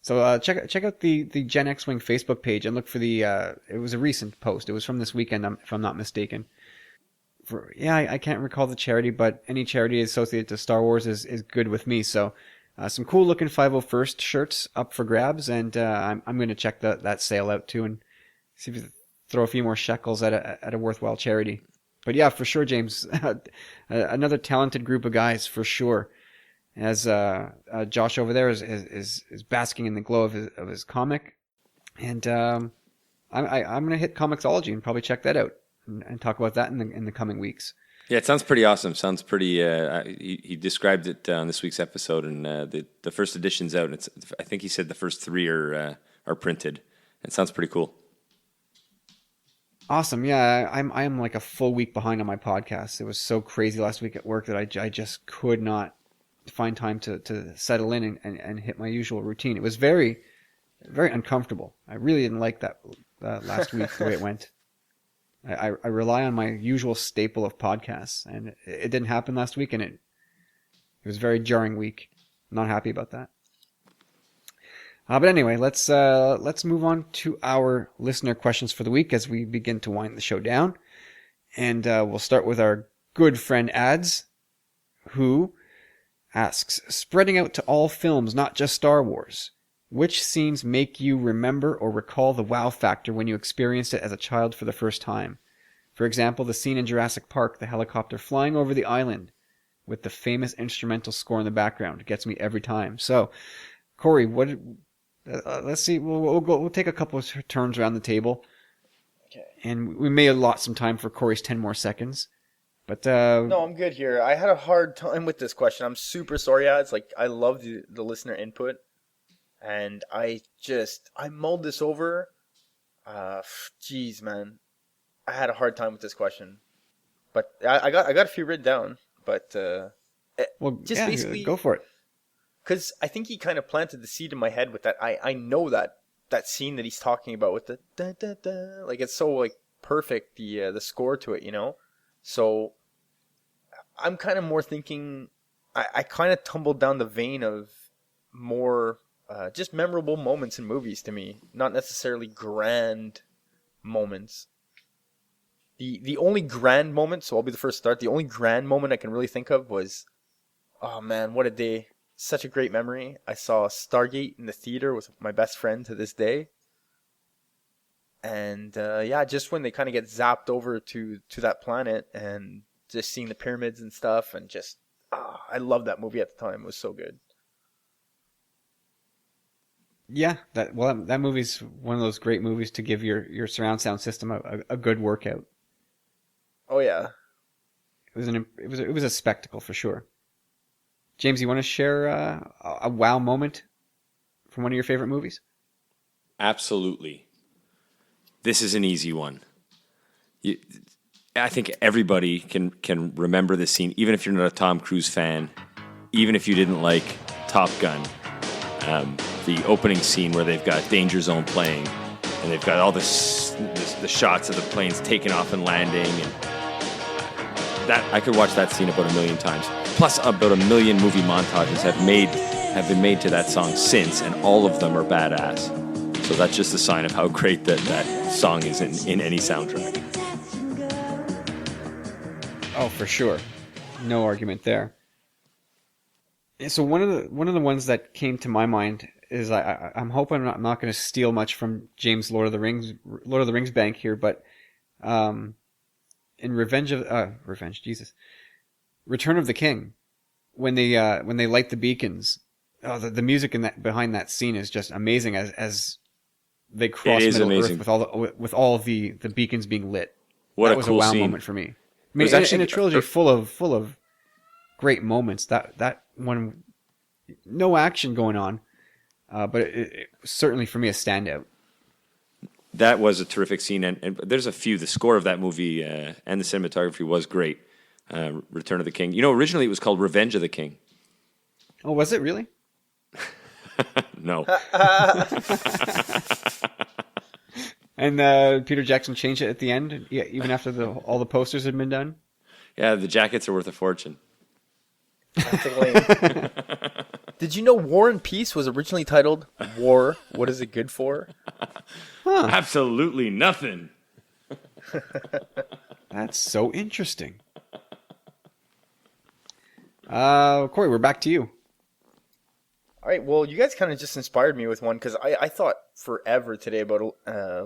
Speaker 1: So check out the Gen X Wing Facebook page and look for the. It was a recent post. It was from this weekend, if I'm not mistaken. I can't recall the charity, but any charity associated to Star Wars is good with me. So some cool looking 501st shirts up for grabs, and I'm going to check that sale out too and see if we can throw a few more shekels at a worthwhile charity. But yeah, for sure, James, another talented group of guys for sure. As Josh over there is basking in the glow of his comic, and I'm going to hit Comixology and probably check that out and talk about that in the coming weeks.
Speaker 3: Yeah, it sounds pretty awesome. Sounds pretty. He described it on this week's episode, and the first edition's out. And I think he said the first 3 are printed. It sounds pretty cool.
Speaker 1: Awesome, yeah. I'm like a full week behind on my podcast. It was so crazy last week at work that I just could not find time to settle in and hit my usual routine. It was very, very uncomfortable. I really didn't like last week the way it went. I rely on my usual staple of podcasts, and it didn't happen last week, and it was a very jarring week. I'm not happy about that. But anyway, let's move on to our listener questions for the week as we begin to wind the show down. And we'll start with our good friend Ads, who asks, spreading out to all films, not just Star Wars, which scenes make you remember or recall the wow factor when you experienced it as a child for the first time? For example, the scene in Jurassic Park, the helicopter flying over the island with the famous instrumental score in the background, gets me every time. So, Corey, let's see. We'll take a couple of turns around the table.
Speaker 2: Okay.
Speaker 1: And we may allot some time for Corey's 10 more seconds. But
Speaker 2: no, I'm good here. I had a hard time with this question. I'm super sorry, Ads. I love the listener input, and I mulled this over. Jeez, man, I had a hard time with this question, but I got a few written down. But basically
Speaker 1: go for it.
Speaker 2: Because I think he kind of planted the seed in my head with that. I know that scene that he's talking about with the da da da, it's so perfect, the score to it, So I'm kind of more thinking, I kind of tumbled down the vein of more just memorable moments in movies to me, not necessarily grand moments. The only grand moment, so I'll be the first to start, the only grand moment I can really think of was, oh man, what a day. Such a great memory. I saw Stargate in the theater with my best friend to this day. And just when they kind of get zapped over to that planet and just seeing the pyramids and stuff, and just I loved that movie at the time. It was so good.
Speaker 1: Yeah, that movie's one of those great movies to give your surround sound system a good workout.
Speaker 2: Oh yeah,
Speaker 1: it was a spectacle for sure. James, you want to share a wow moment from one of your favorite movies?
Speaker 3: Absolutely. This is an easy one. I think everybody can remember this scene, even if you're not a Tom Cruise fan, even if you didn't like Top Gun. The opening scene where they've got Danger Zone playing, and they've got all the shots of the planes taking off and landing, and that I could watch that scene about 1 million times. Plus, about 1 million movie montages have been made to that song since, and all of them are badass. So that's just a sign of how great that song is in any soundtrack.
Speaker 1: Oh, for sure, no argument there. So one of the ones that came to my mind is I'm hoping I'm not going to steal much from James' Lord of the Rings bank here, but in Return of the King, when they light the beacons, the music behind that scene is just amazing as they cross Middle Earth with all the beacons being lit. That was a wow moment for me. I mean, in a trilogy full of great moments, that one, no action going on, but it certainly for me a standout.
Speaker 3: That was a terrific scene, and there's a few. The score of that movie and the cinematography was great. Return of the King. Originally it was called Revenge of the King.
Speaker 1: Oh, was it really?
Speaker 3: No.
Speaker 1: And Peter Jackson changed it at the end, even after all the posters had been done?
Speaker 3: Yeah, the jackets are worth a fortune.
Speaker 2: Did you know War and Peace was originally titled War, What Is It Good For?
Speaker 1: Huh.
Speaker 3: Absolutely nothing.
Speaker 1: That's so interesting. Corey, we're back to you.
Speaker 2: All right, well, you guys kind of just inspired me with one, because I thought forever today about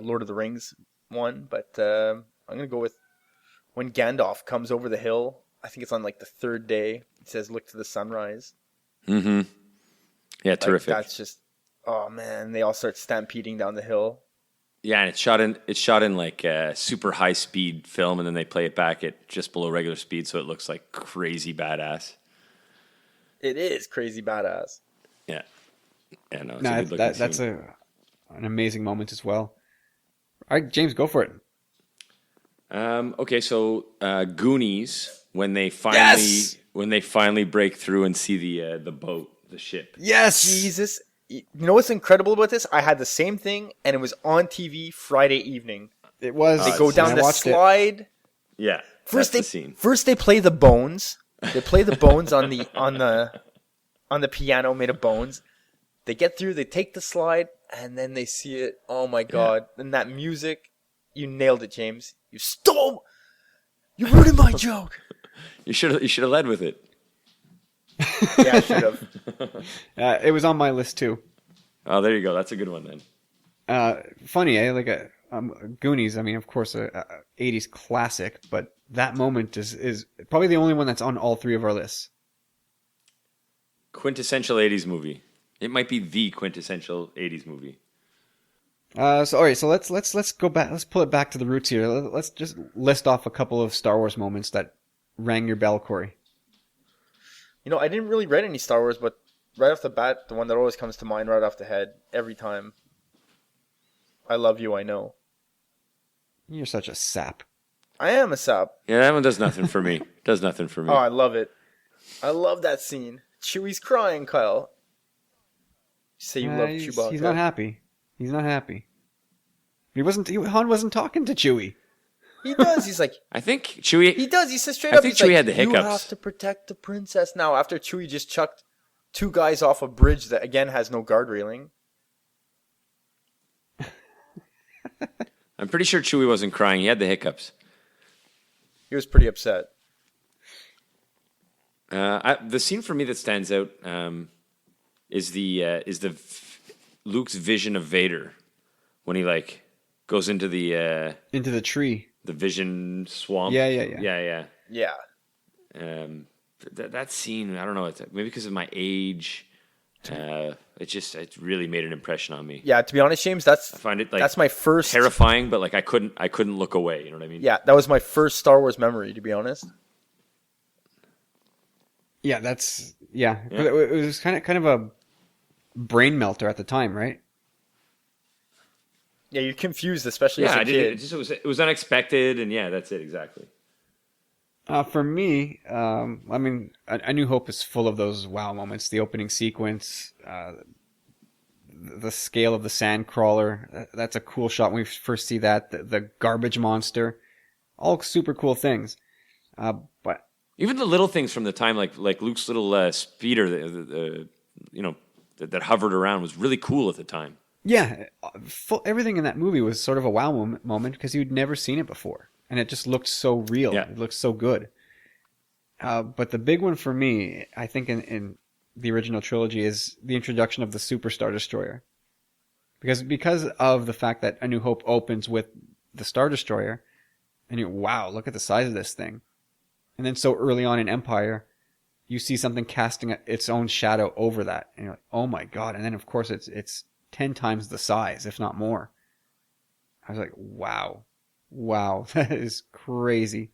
Speaker 2: Lord of the Rings one, but I'm going to go with when Gandalf comes over the hill. I think it's on the third day. It says, "Look to the sunrise."
Speaker 3: Mm-hmm. Yeah, terrific.
Speaker 2: That's just, oh man, they all start stampeding down the hill.
Speaker 3: Yeah, and it's shot in like a super high speed film, and then they play it back at just below regular speed, so it looks like crazy badass.
Speaker 2: It is crazy badass.
Speaker 3: Yeah. Yeah, no,
Speaker 1: that's an amazing moment as well. All right, James, go for it.
Speaker 3: Okay, so Goonies, when they finally break through and see the boat, the ship.
Speaker 1: Yes,
Speaker 2: Jesus, You know what's incredible about this? I had the same thing, and it was on TV Friday evening.
Speaker 1: It was.
Speaker 2: They go down the slide.
Speaker 3: Yeah.
Speaker 2: First
Speaker 3: that's the scene.
Speaker 2: First they play the bones. They play the bones on the piano made of bones. They get through. They take the slide, and then they see it. Oh my god! And that music, you nailed it, James. You ruined my joke.
Speaker 3: You should have led with it.
Speaker 2: Yeah, I should have.
Speaker 1: It was on my list too.
Speaker 3: Oh, there you go. That's a good one then.
Speaker 1: Funny, like Goonies. I mean, of course, a 80s classic, but that moment is probably the only one that's on all three of our lists.
Speaker 3: Quintessential 80s movie. It might be the quintessential 80s movie.
Speaker 1: So all right, so let's go back. Let's pull it back to the roots here. Let's just list off a couple of Star Wars moments that rang your bell, Corey.
Speaker 2: You know, I didn't really read any Star Wars, but right off the bat, the one that always comes to mind right off the head every time. I love you, I know.
Speaker 1: You're such a sap.
Speaker 2: I am a sap.
Speaker 3: Yeah, that one does nothing for me. Does nothing for me.
Speaker 2: Oh, I love it. I love that scene. Chewie's crying, Kyle. You say you love Chewbacca.
Speaker 1: He's not happy. He's not happy. Han wasn't talking to Chewie.
Speaker 2: He does. He's like,
Speaker 3: I think Chewie.
Speaker 2: He does. He says straight up.
Speaker 3: I think
Speaker 2: Chewie
Speaker 3: had the hiccups.
Speaker 2: You have to protect the princess now. After Chewie just chucked two guys off a bridge that again has no guard railing.
Speaker 3: I'm pretty sure Chewie wasn't crying. He had the hiccups.
Speaker 2: He was pretty upset.
Speaker 3: The scene for me that stands out is the Luke's vision of Vader when he goes into the
Speaker 1: tree, the
Speaker 3: vision swamp.
Speaker 1: Yeah.
Speaker 3: That scene, I don't know. It's maybe because of my age. It really made an impression on me.
Speaker 2: Yeah, to be honest, James, I find it that's my first
Speaker 3: terrifying, but I couldn't look away. You know what I mean?
Speaker 2: Yeah, that was my first Star Wars memory, to be honest.
Speaker 1: Yeah, It was kind of a brain melter at the time, right?
Speaker 2: Yeah, you're confused, especially as a kid.
Speaker 3: It was unexpected, and that's it exactly.
Speaker 1: For me, I mean, A New Hope is full of those wow moments. The opening sequence, the scale of the sandcrawler, that's a cool shot when we first see that. The garbage monster, all super cool things. But
Speaker 3: even the little things from the time, like Luke's little speeder, that hovered around, was really cool at the time.
Speaker 1: Yeah, everything in that movie was sort of a wow moment because you'd never seen it before. And it just looked so real. Yeah. It looked so good. But the big one for me, I think in the original trilogy, is the introduction of the Super Star Destroyer. Because of the fact that A New Hope opens with the Star Destroyer, and wow, look at the size of this thing. And then so early on in Empire, you see something casting its own shadow over that. And you're like, oh my god. And then of course it's 10 times the size, if not more. I was like, wow, that is crazy.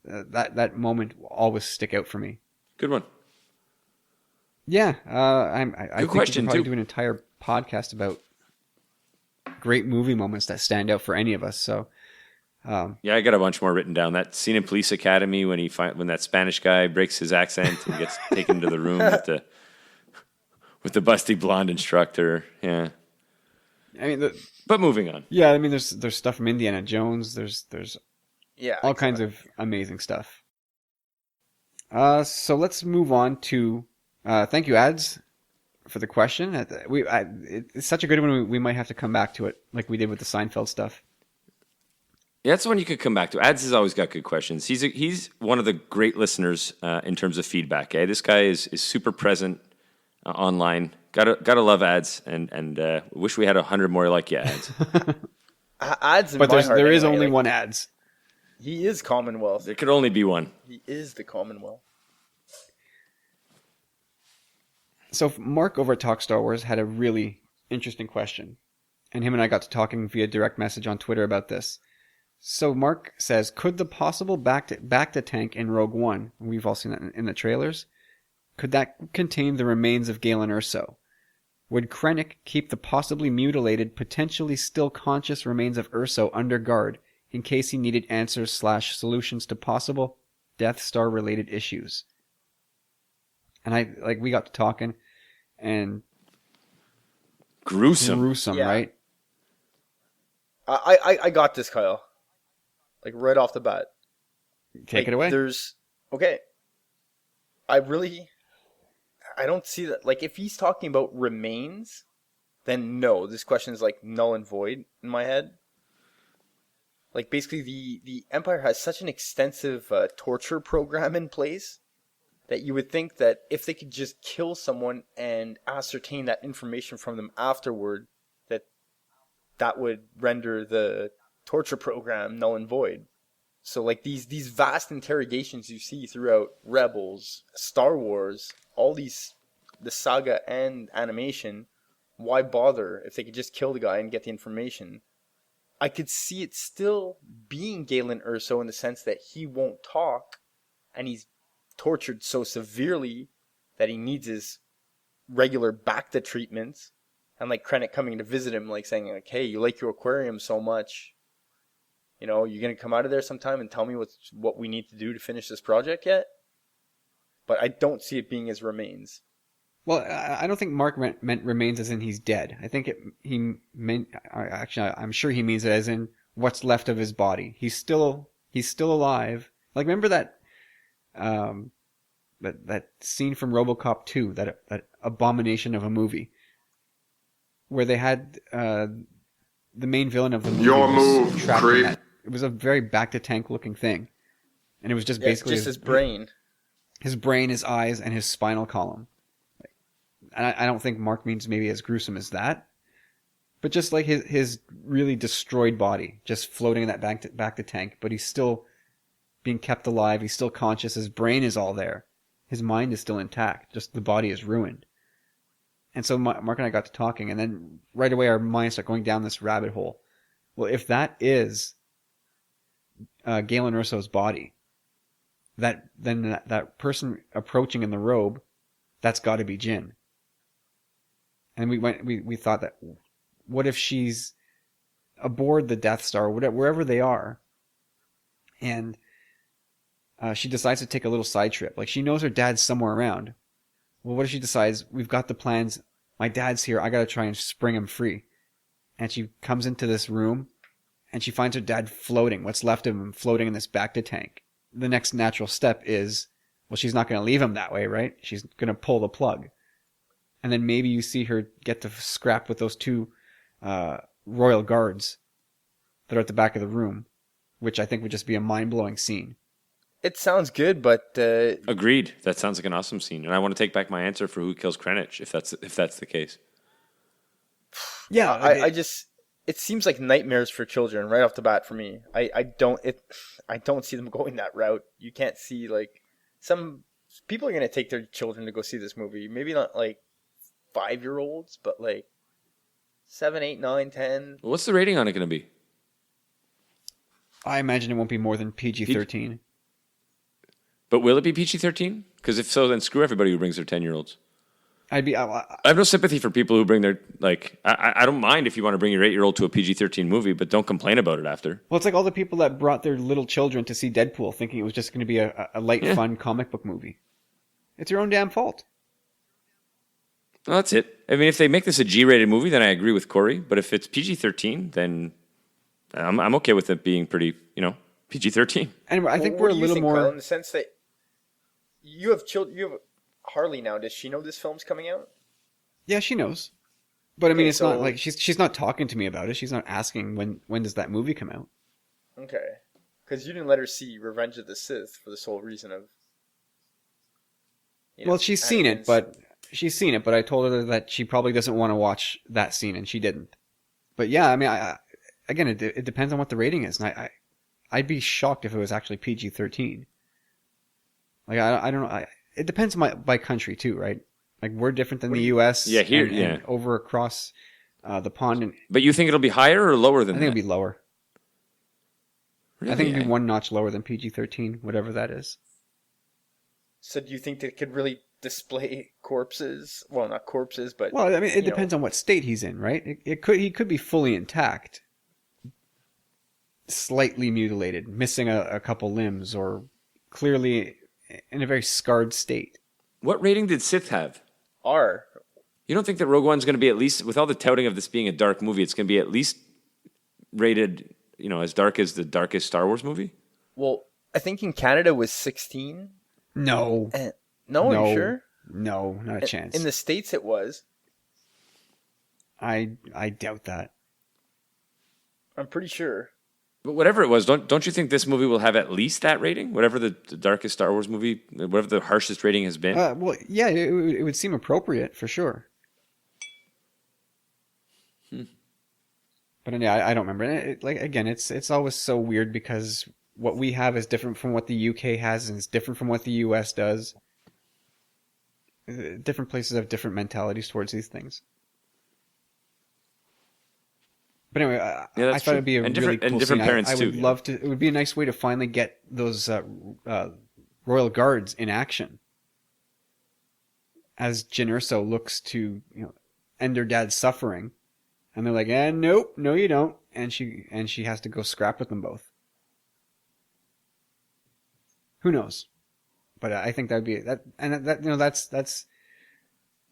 Speaker 1: That moment will always stick out for me.
Speaker 3: Good one.
Speaker 1: Yeah, I think we can probably do an entire podcast about great movie moments that stand out for any of us. So,
Speaker 3: I got a bunch more written down. That scene in Police Academy when when that Spanish guy breaks his accent and gets taken to the room with the busty blonde instructor. Yeah.
Speaker 1: I mean,
Speaker 3: but moving on.
Speaker 1: Yeah, I mean, there's stuff from Indiana Jones. There's all kinds of amazing stuff. So let's move on to thank you, Ads, for the question. It's such a good one. We might have to come back to it like we did with the Seinfeld stuff.
Speaker 3: Yeah, that's one you could come back to. Ads has always got good questions. He's one of the great listeners in terms of feedback. This guy is super present online. Gotta love Ads, and wish we had 100 more like you, Ads.
Speaker 2: Ads,
Speaker 1: but there is only one Ads.
Speaker 2: He is Commonwealth.
Speaker 3: There could only be one.
Speaker 2: He is the Commonwealth.
Speaker 1: So Mark over at Talk Star Wars had a really interesting question, and him and I got to talking via direct message on Twitter about this. So Mark says, could the possible back to tank in Rogue One, we've all seen that in the trailers, could that contain the remains of Galen Erso? Would Krennic keep the possibly mutilated, potentially still conscious remains of Erso under guard in case he needed answers/solutions to possible Death Star related issues? And we got to talking, and
Speaker 3: Gruesome,
Speaker 2: Yeah.
Speaker 1: right?
Speaker 2: I got this, Kyle. Like right off the bat.
Speaker 1: Take it away.
Speaker 2: Okay. I don't see that. Like, if he's talking about remains, then no, this question is like null and void in my head. Like, basically, the Empire has such an extensive torture program in place that you would think that if they could just kill someone and ascertain that information from them afterward, that would render the torture program null and void. So, like, these vast interrogations you see throughout Rebels, Star Wars, all these, the saga and animation, why bother if they could just kill the guy and get the information? I could see it still being Galen Erso in the sense that he won't talk, and he's tortured so severely that he needs his regular Bacta treatments, and like Krennic coming to visit him, like saying, like, "Hey, you like your aquarium so much, you know, you're gonna come out of there sometime and tell me what we need to do to finish this project yet?" But I don't see it being his remains.
Speaker 1: Well, I don't think Mark meant remains as in he's dead. I think he meant, actually, I'm sure he means it as in what's left of his body. He's still alive. Like, remember that that scene from RoboCop 2, that abomination of a movie, where they had the main villain of the movie
Speaker 9: Your
Speaker 1: was
Speaker 9: move,
Speaker 1: trapped in
Speaker 9: creep.
Speaker 1: that. It was a very back to tank looking thing, and it was just basically
Speaker 2: just his brain,
Speaker 1: his eyes, and his spinal column. And I don't think Mark means maybe as gruesome as that, but just like his really destroyed body, just floating in that back to tank, but he's still being kept alive. He's still conscious. His brain is all there. His mind is still intact. Just the body is ruined. And so Mark and I got to talking, and then right away our minds start going down this rabbit hole. Well, if that is Galen Erso's body, then that person approaching in the robe, that's got to be Jyn. And we thought that, what if she's aboard the Death Star, wherever they are, and she decides to take a little side trip. Like, she knows her dad's somewhere around. Well, what if she decides, we've got the plans, my dad's here, I gotta try and spring him free. And she comes into this room, and she finds her dad floating, what's left of him floating in this Bacta tank. The next natural step is, well, she's not gonna leave him that way, right? She's gonna pull the plug. And then maybe you see her get to scrap with those two royal guards that are at the back of the room, which I think would just be a mind-blowing scene.
Speaker 2: It sounds good, but
Speaker 3: agreed. That sounds like an awesome scene, and I want to take back my answer for who kills Krennic, if that's the case.
Speaker 1: Yeah,
Speaker 2: I just, it seems like nightmares for children right off the bat for me. I don't see them going that route. You can't see, like, some people are gonna take their children to go see this movie. Maybe not like 5-year-olds, but like 7, 8, 9, 10.
Speaker 3: What's the rating on it going to be?
Speaker 1: I imagine it won't be more than PG-13.
Speaker 3: But will it be PG-13? Because if so, then screw everybody who brings their 10-year-olds.
Speaker 1: I
Speaker 3: have no sympathy for people who bring their, like, I don't mind if you want to bring your 8-year-old to a PG-13 movie, but don't complain about it after.
Speaker 1: Well, it's like all the people that brought their little children to see Deadpool thinking it was just going to be a light, fun comic book movie. It's your own damn fault.
Speaker 3: Well, that's it. I mean, if they make this a G-rated movie, then I agree with Corey. But if it's PG-13, then I'm okay with it being pretty, PG-13.
Speaker 1: And I think we're a little more...
Speaker 2: Kyle, in the sense that you have children. You have Harley now. Does she know this film's coming out?
Speaker 1: Yeah, she knows. But I mean,
Speaker 2: Okay,
Speaker 1: it's not like she's not talking to me about it. She's not asking when does that movie come out.
Speaker 2: Okay, because you didn't let her see Revenge of the Sith for the sole reason of.
Speaker 1: Well, she's seen it, but I told her that she probably doesn't want to watch that scene, and she didn't. But yeah, I mean, again, it depends on what the rating is, and I'd be shocked if it was actually PG-13. Like, I don't know. It depends by country too, right? Like, we're different than the U.S.
Speaker 3: Yeah, here,
Speaker 1: and over across the pond.
Speaker 3: But you think it'll be higher or lower than that?
Speaker 1: I think it'll be lower.
Speaker 3: Really?
Speaker 1: I think it'll be one notch lower than PG-13, whatever that is.
Speaker 2: So do you think that it could really display corpses? Well, not corpses, but...
Speaker 1: Well, I mean, it depends on what state he's in, right? He could be fully intact, slightly mutilated, missing a couple limbs, or clearly in a very scarred state.
Speaker 3: What rating did Sith have?
Speaker 2: R.
Speaker 3: You don't think that Rogue One's going to be at least, with all the touting of this being a dark movie, it's going to be at least rated, as dark as the darkest Star Wars movie?
Speaker 2: Well, I think in Canada was 16.
Speaker 1: No.
Speaker 2: No, are you sure?
Speaker 1: No, not a chance.
Speaker 2: In the States it was.
Speaker 1: I doubt that.
Speaker 2: I'm pretty sure.
Speaker 3: But whatever it was, don't you think this movie will have at least that rating? Whatever the darkest Star Wars movie, whatever the harshest rating has been?
Speaker 1: Well, yeah, it would seem appropriate for sure. But yeah, I don't remember. Again, it's always so weird because what we have is different from what the UK has, and it's different from what the US does. Different places have different mentalities towards these things. But anyway, I thought it'd be a really cool
Speaker 3: different
Speaker 1: scene.
Speaker 3: Parents
Speaker 1: I would
Speaker 3: too,
Speaker 1: love to. It would be a nice way to finally get those royal guards in action as Jyn Erso looks to end her dad's suffering, and they're like, nope, no, you don't, and she has to go scrap with them both. Who knows? But I think that would be that, and that's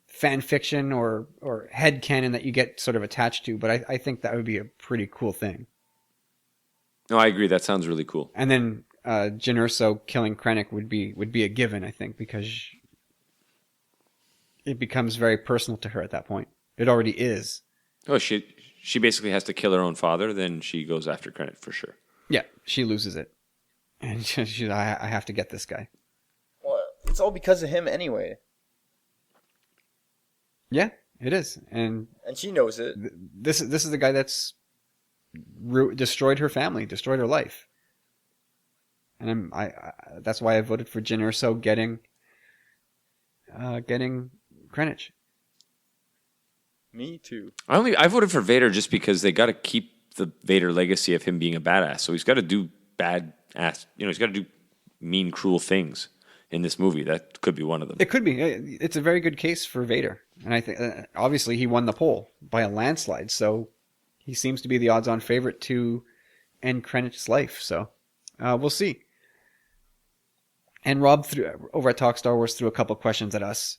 Speaker 1: fan fiction or headcanon that you get sort of attached to, but I think that would be a pretty cool thing.
Speaker 3: No, I agree. That sounds really cool.
Speaker 1: And then Jyn Erso killing Krennic would be a given, I think, because it becomes very personal to her at that point. It already is.
Speaker 3: Oh, she basically has to kill her own father, then she goes after Krennic for sure.
Speaker 1: Yeah, she loses it. And she's I have to get this guy.
Speaker 2: Well, it's all because of him anyway.
Speaker 1: Yeah, it is, and
Speaker 2: she knows it.
Speaker 1: This is the guy that's destroyed her family, destroyed her life, and that's why I voted for Jyn Erso getting Krennic.
Speaker 2: Me too.
Speaker 3: I voted for Vader just because they got to keep the Vader legacy of him being a badass. So he's got to do badass. He's got to do mean, cruel things in this movie. That could be one of them.
Speaker 1: It could be. It's a very good case for Vader. And I think, obviously, he won the poll by a landslide, so he seems to be the odds-on favorite to end Krennic's life. So we'll see. And Rob, over at Talk Star Wars, threw a couple questions at us.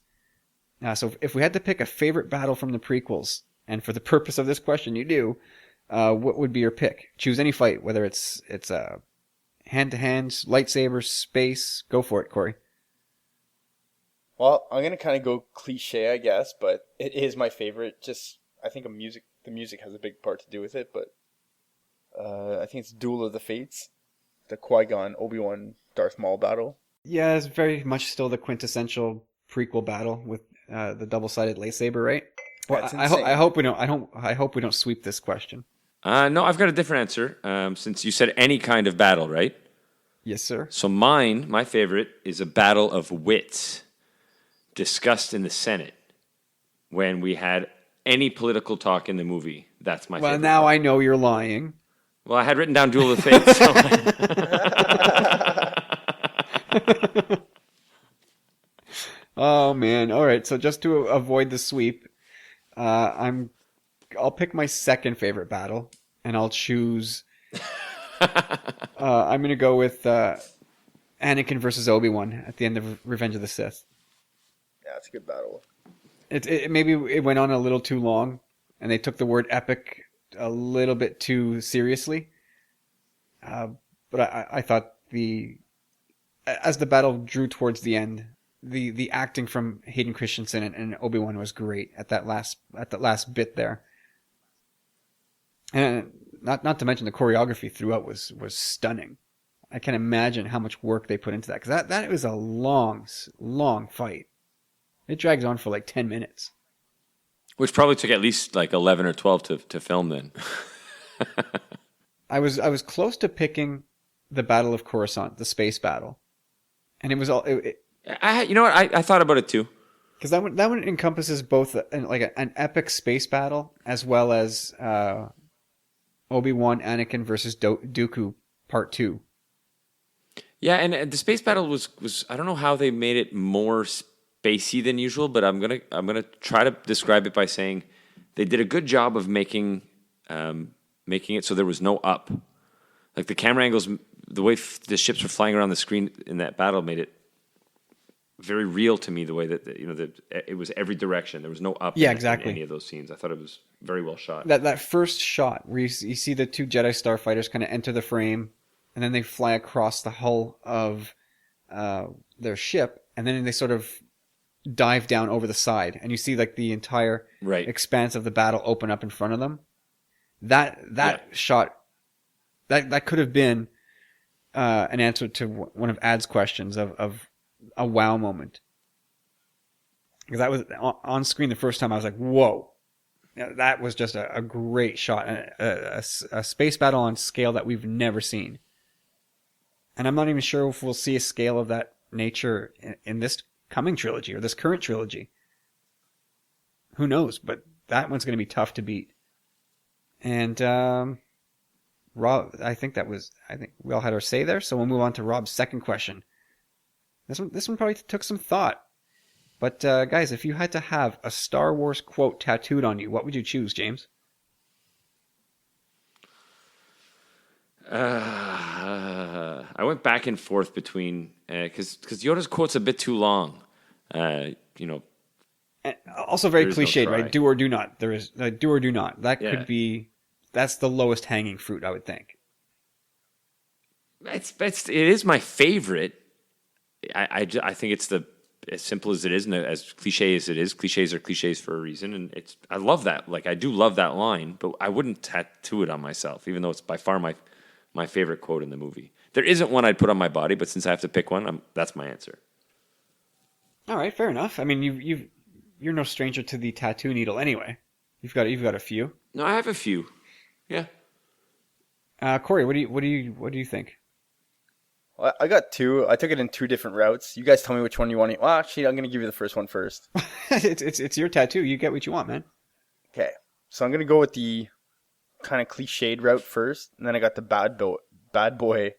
Speaker 1: So if we had to pick a favorite battle from the prequels, and for the purpose of this question you do, what would be your pick? Choose any fight, whether it's hand-to-hand, lightsaber, space. Go for it, Corey.
Speaker 2: Well, I'm gonna kind of go cliche, I guess, but it is my favorite. Just I think the music has a big part to do with it, but I think it's Duel of the Fates, the Qui-Gon, Obi-Wan, Darth Maul battle.
Speaker 1: Yeah, it's very much still the quintessential prequel battle with the double-sided lightsaber, right? Well, I hope we don't sweep this question.
Speaker 3: No, I've got a different answer. Since you said any kind of battle, right?
Speaker 1: Yes, sir.
Speaker 3: So my favorite is a battle of wits discussed in the Senate when we had any political talk in the movie. That's my favorite.
Speaker 1: Well, now I know you're lying.
Speaker 3: Well, I had written down Duel of the Fates. So
Speaker 1: Oh man! All right, so just to avoid the sweep, I'll pick my second favorite battle, and I'll choose. I'm gonna go with Anakin versus Obi-Wan at the end of Revenge of the Sith.
Speaker 2: Yeah, it's a good battle.
Speaker 1: Maybe it went on a little too long, and they took the word epic a little bit too seriously. But I thought as the battle drew towards the end, the acting from Hayden Christensen and Obi-Wan was great at that last bit there. And not to mention the choreography throughout was stunning. I can imagine how much work they put into that, because that was a long fight. It drags on for like 10 minutes.
Speaker 3: Which probably took at least like 11 or 12 to film then.
Speaker 1: I was close to picking the Battle of Coruscant, the space battle. And it was all...
Speaker 3: you know what? I thought about it too.
Speaker 1: Because that one encompasses both an epic space battle as well as Obi-Wan Anakin versus Dooku Part 2.
Speaker 3: Yeah, and the space battle was I don't know how they made it more spacey than usual, but I'm gonna try to describe it by saying they did a good job of making it so there was no up. Like the camera angles, the way the ships were flying around the screen in that battle made it very real to me, the way that it was every direction. There was no up.
Speaker 1: Yeah,
Speaker 3: in
Speaker 1: exactly.
Speaker 3: any of those scenes. I thought it was very well shot.
Speaker 1: That first shot where you see the two Jedi starfighters kind of enter the frame, and then they fly across the hull of their ship, and then they sort of dive down over the side, and you see like the entire expanse of the battle open up in front of them. That shot, that could have been an answer to one of Ad's questions of a wow moment. Because that was on screen the first time. I was like, whoa. That was just a great shot. A space battle on scale that we've never seen. And I'm not even sure if we'll see a scale of that nature in this coming trilogy or this current trilogy. Who knows? But that one's going to be tough to beat. And Rob, I think we all had our say there. So we'll move on to Rob's second question. This one probably took some thought. But guys, if you had to have a Star Wars quote tattooed on you, what would you choose, James?
Speaker 3: I went back and forth between because Yoda's quote's a bit too long.
Speaker 1: And also very cliched,
Speaker 3: no
Speaker 1: right? Do or do not. There is do or do not. That could be. That's the lowest hanging fruit, I would think.
Speaker 3: It is my favorite. I think it's as simple as it is, and as cliche as it is. Cliches are cliches for a reason, and I love that. Like, I do love that line, but I wouldn't tattoo it on myself, even though it's by far my favorite quote in the movie. There isn't one I'd put on my body, but since I have to pick one, that's my answer.
Speaker 1: All right, fair enough. I mean, you're no stranger to the tattoo needle anyway. You've got a few.
Speaker 3: No, I have a few. Yeah.
Speaker 1: Corey, what do you think?
Speaker 2: Well, I got two. I took it in two different routes. You guys tell me which one you want. Well, actually, I'm going to give you the first one first.
Speaker 1: It's your tattoo. You get what you want, man.
Speaker 2: Okay. So I'm going to go with the kind of cliched route first, and then I got the bad boy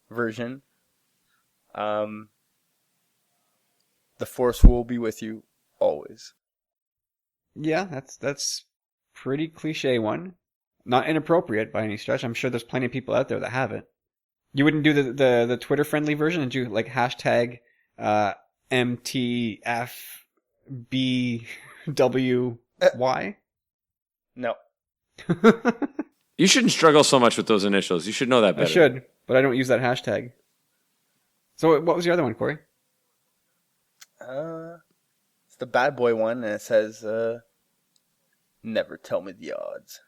Speaker 2: version. The Force will be with you always.
Speaker 1: Yeah, that's pretty cliche one. Not inappropriate by any stretch. I'm sure there's plenty of people out there that have it. You wouldn't do the Twitter friendly version and do like hashtag MTFBWY?
Speaker 2: No.
Speaker 3: You shouldn't struggle so much with those initials. You should know that better.
Speaker 1: I should, but I don't use that hashtag. So what was your other one, Corey?
Speaker 2: It's the bad boy one, and it says, never tell me the odds.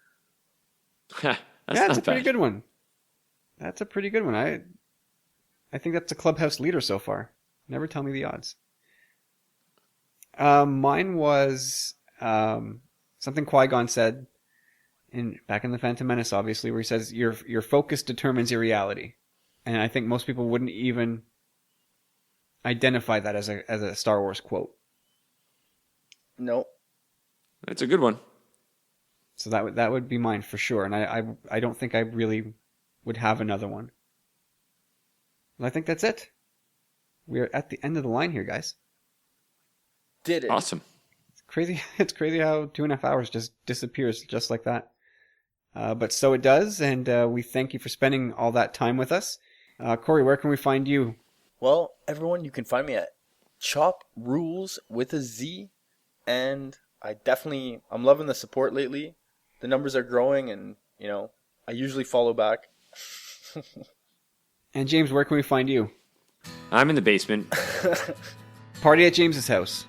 Speaker 1: That's a pretty good one. That's a pretty good one. I think that's a clubhouse leader so far. Never tell me the odds. Mine was something Qui-Gon said back in The Phantom Menace, obviously, where he says, your focus determines your reality. And I think most people wouldn't even identify that as a Star Wars quote.
Speaker 2: No.
Speaker 3: It's a good one.
Speaker 1: So that would be mine for sure. And I don't think I really would have another one. And I think that's it. We're at the end of the line here, guys.
Speaker 2: Did it.
Speaker 3: Awesome.
Speaker 1: It's crazy. It's crazy how 2.5 hours just disappears just like that. But so it does, and we thank you for spending all that time with us. Corey, where can we find you?
Speaker 2: Well, everyone, you can find me at Chop Rules with a Z, and I'm loving the support lately. The numbers are growing, and I usually follow back.
Speaker 1: And James, where can we find you?
Speaker 3: I'm in the basement.
Speaker 1: Party at James's house.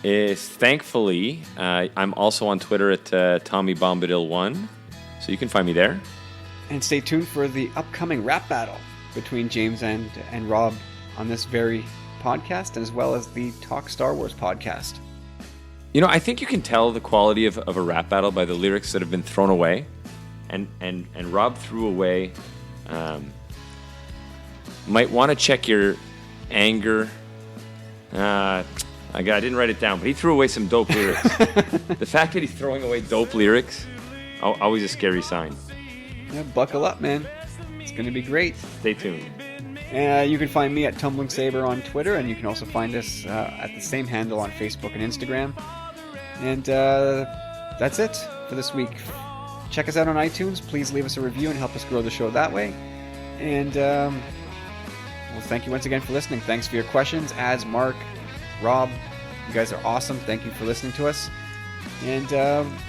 Speaker 3: Thankfully, I'm also on Twitter at TommyBombadil1, so you can find me there.
Speaker 1: And stay tuned for the upcoming rap battle between James and Rob on this very podcast, and as well as the Talk Star Wars podcast.
Speaker 3: I think you can tell the quality of a rap battle by the lyrics that have been thrown away. And Rob threw away, might want to check your anger. I didn't write it down, but he threw away some dope lyrics. The fact that he's throwing away dope lyrics, always a scary sign.
Speaker 1: Yeah, buckle up, man. It's going to be great.
Speaker 3: Stay tuned.
Speaker 1: You can find me at Tumbling Saber on Twitter, and you can also find us at the same handle on Facebook and Instagram. And that's it for this week. Check us out on iTunes. Please leave us a review and help us grow the show that way. And Well, thank you once again for listening. Thanks for your questions. Az, Mark, Rob, you guys are awesome. Thank you for listening to us. And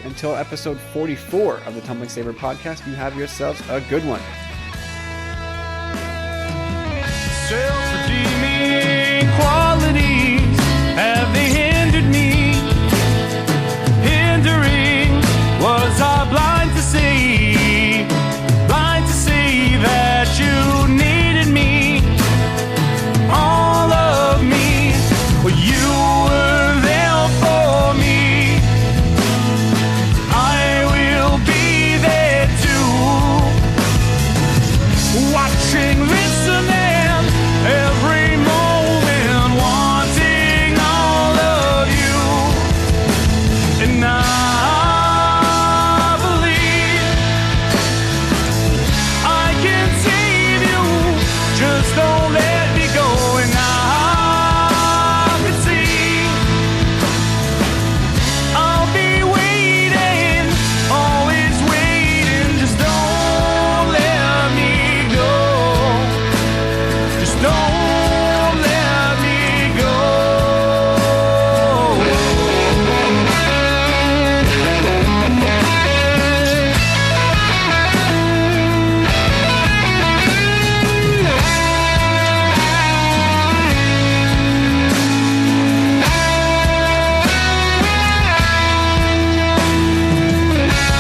Speaker 1: until episode 44 of the Tumbling Saber podcast, you have yourselves a good one.
Speaker 15: Self-redeeming qualities, have they hindered me? Hindering, was I blind to see? Blind to see that you needed me, all of me. Well, you were there for me. I will be there too, watching, listening. Every moment wanting all of you, and I believe I can save you, just don't let me go. And I can see I'll be waiting, always waiting, just don't let me go. Just don't let me go.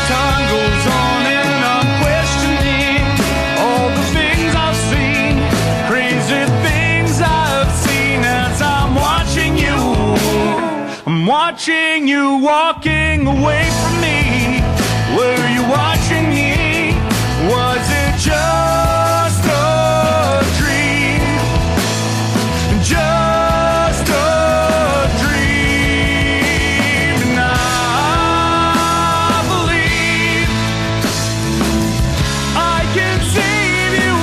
Speaker 15: Time goes on and I'm questioning all the things I've seen, crazy things I've seen as I'm watching you. I'm watching you walking away from me. Were you watching me? Was it just a dream? Just a dream. And I believe I can save you,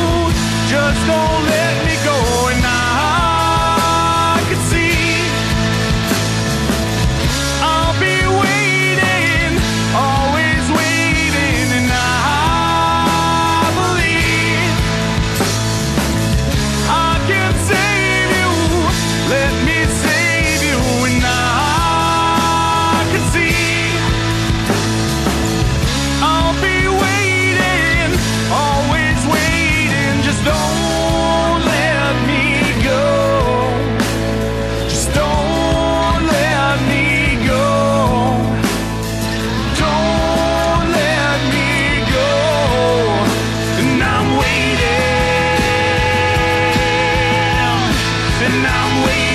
Speaker 15: just don't let me go. And I can see I'll be waiting, always waiting. And I believe I can save you, let me save you. And I can see I'll be waiting, always waiting, just don't let me go. Just don't let me go. Don't let me go. And I'm waiting, and I'm waiting.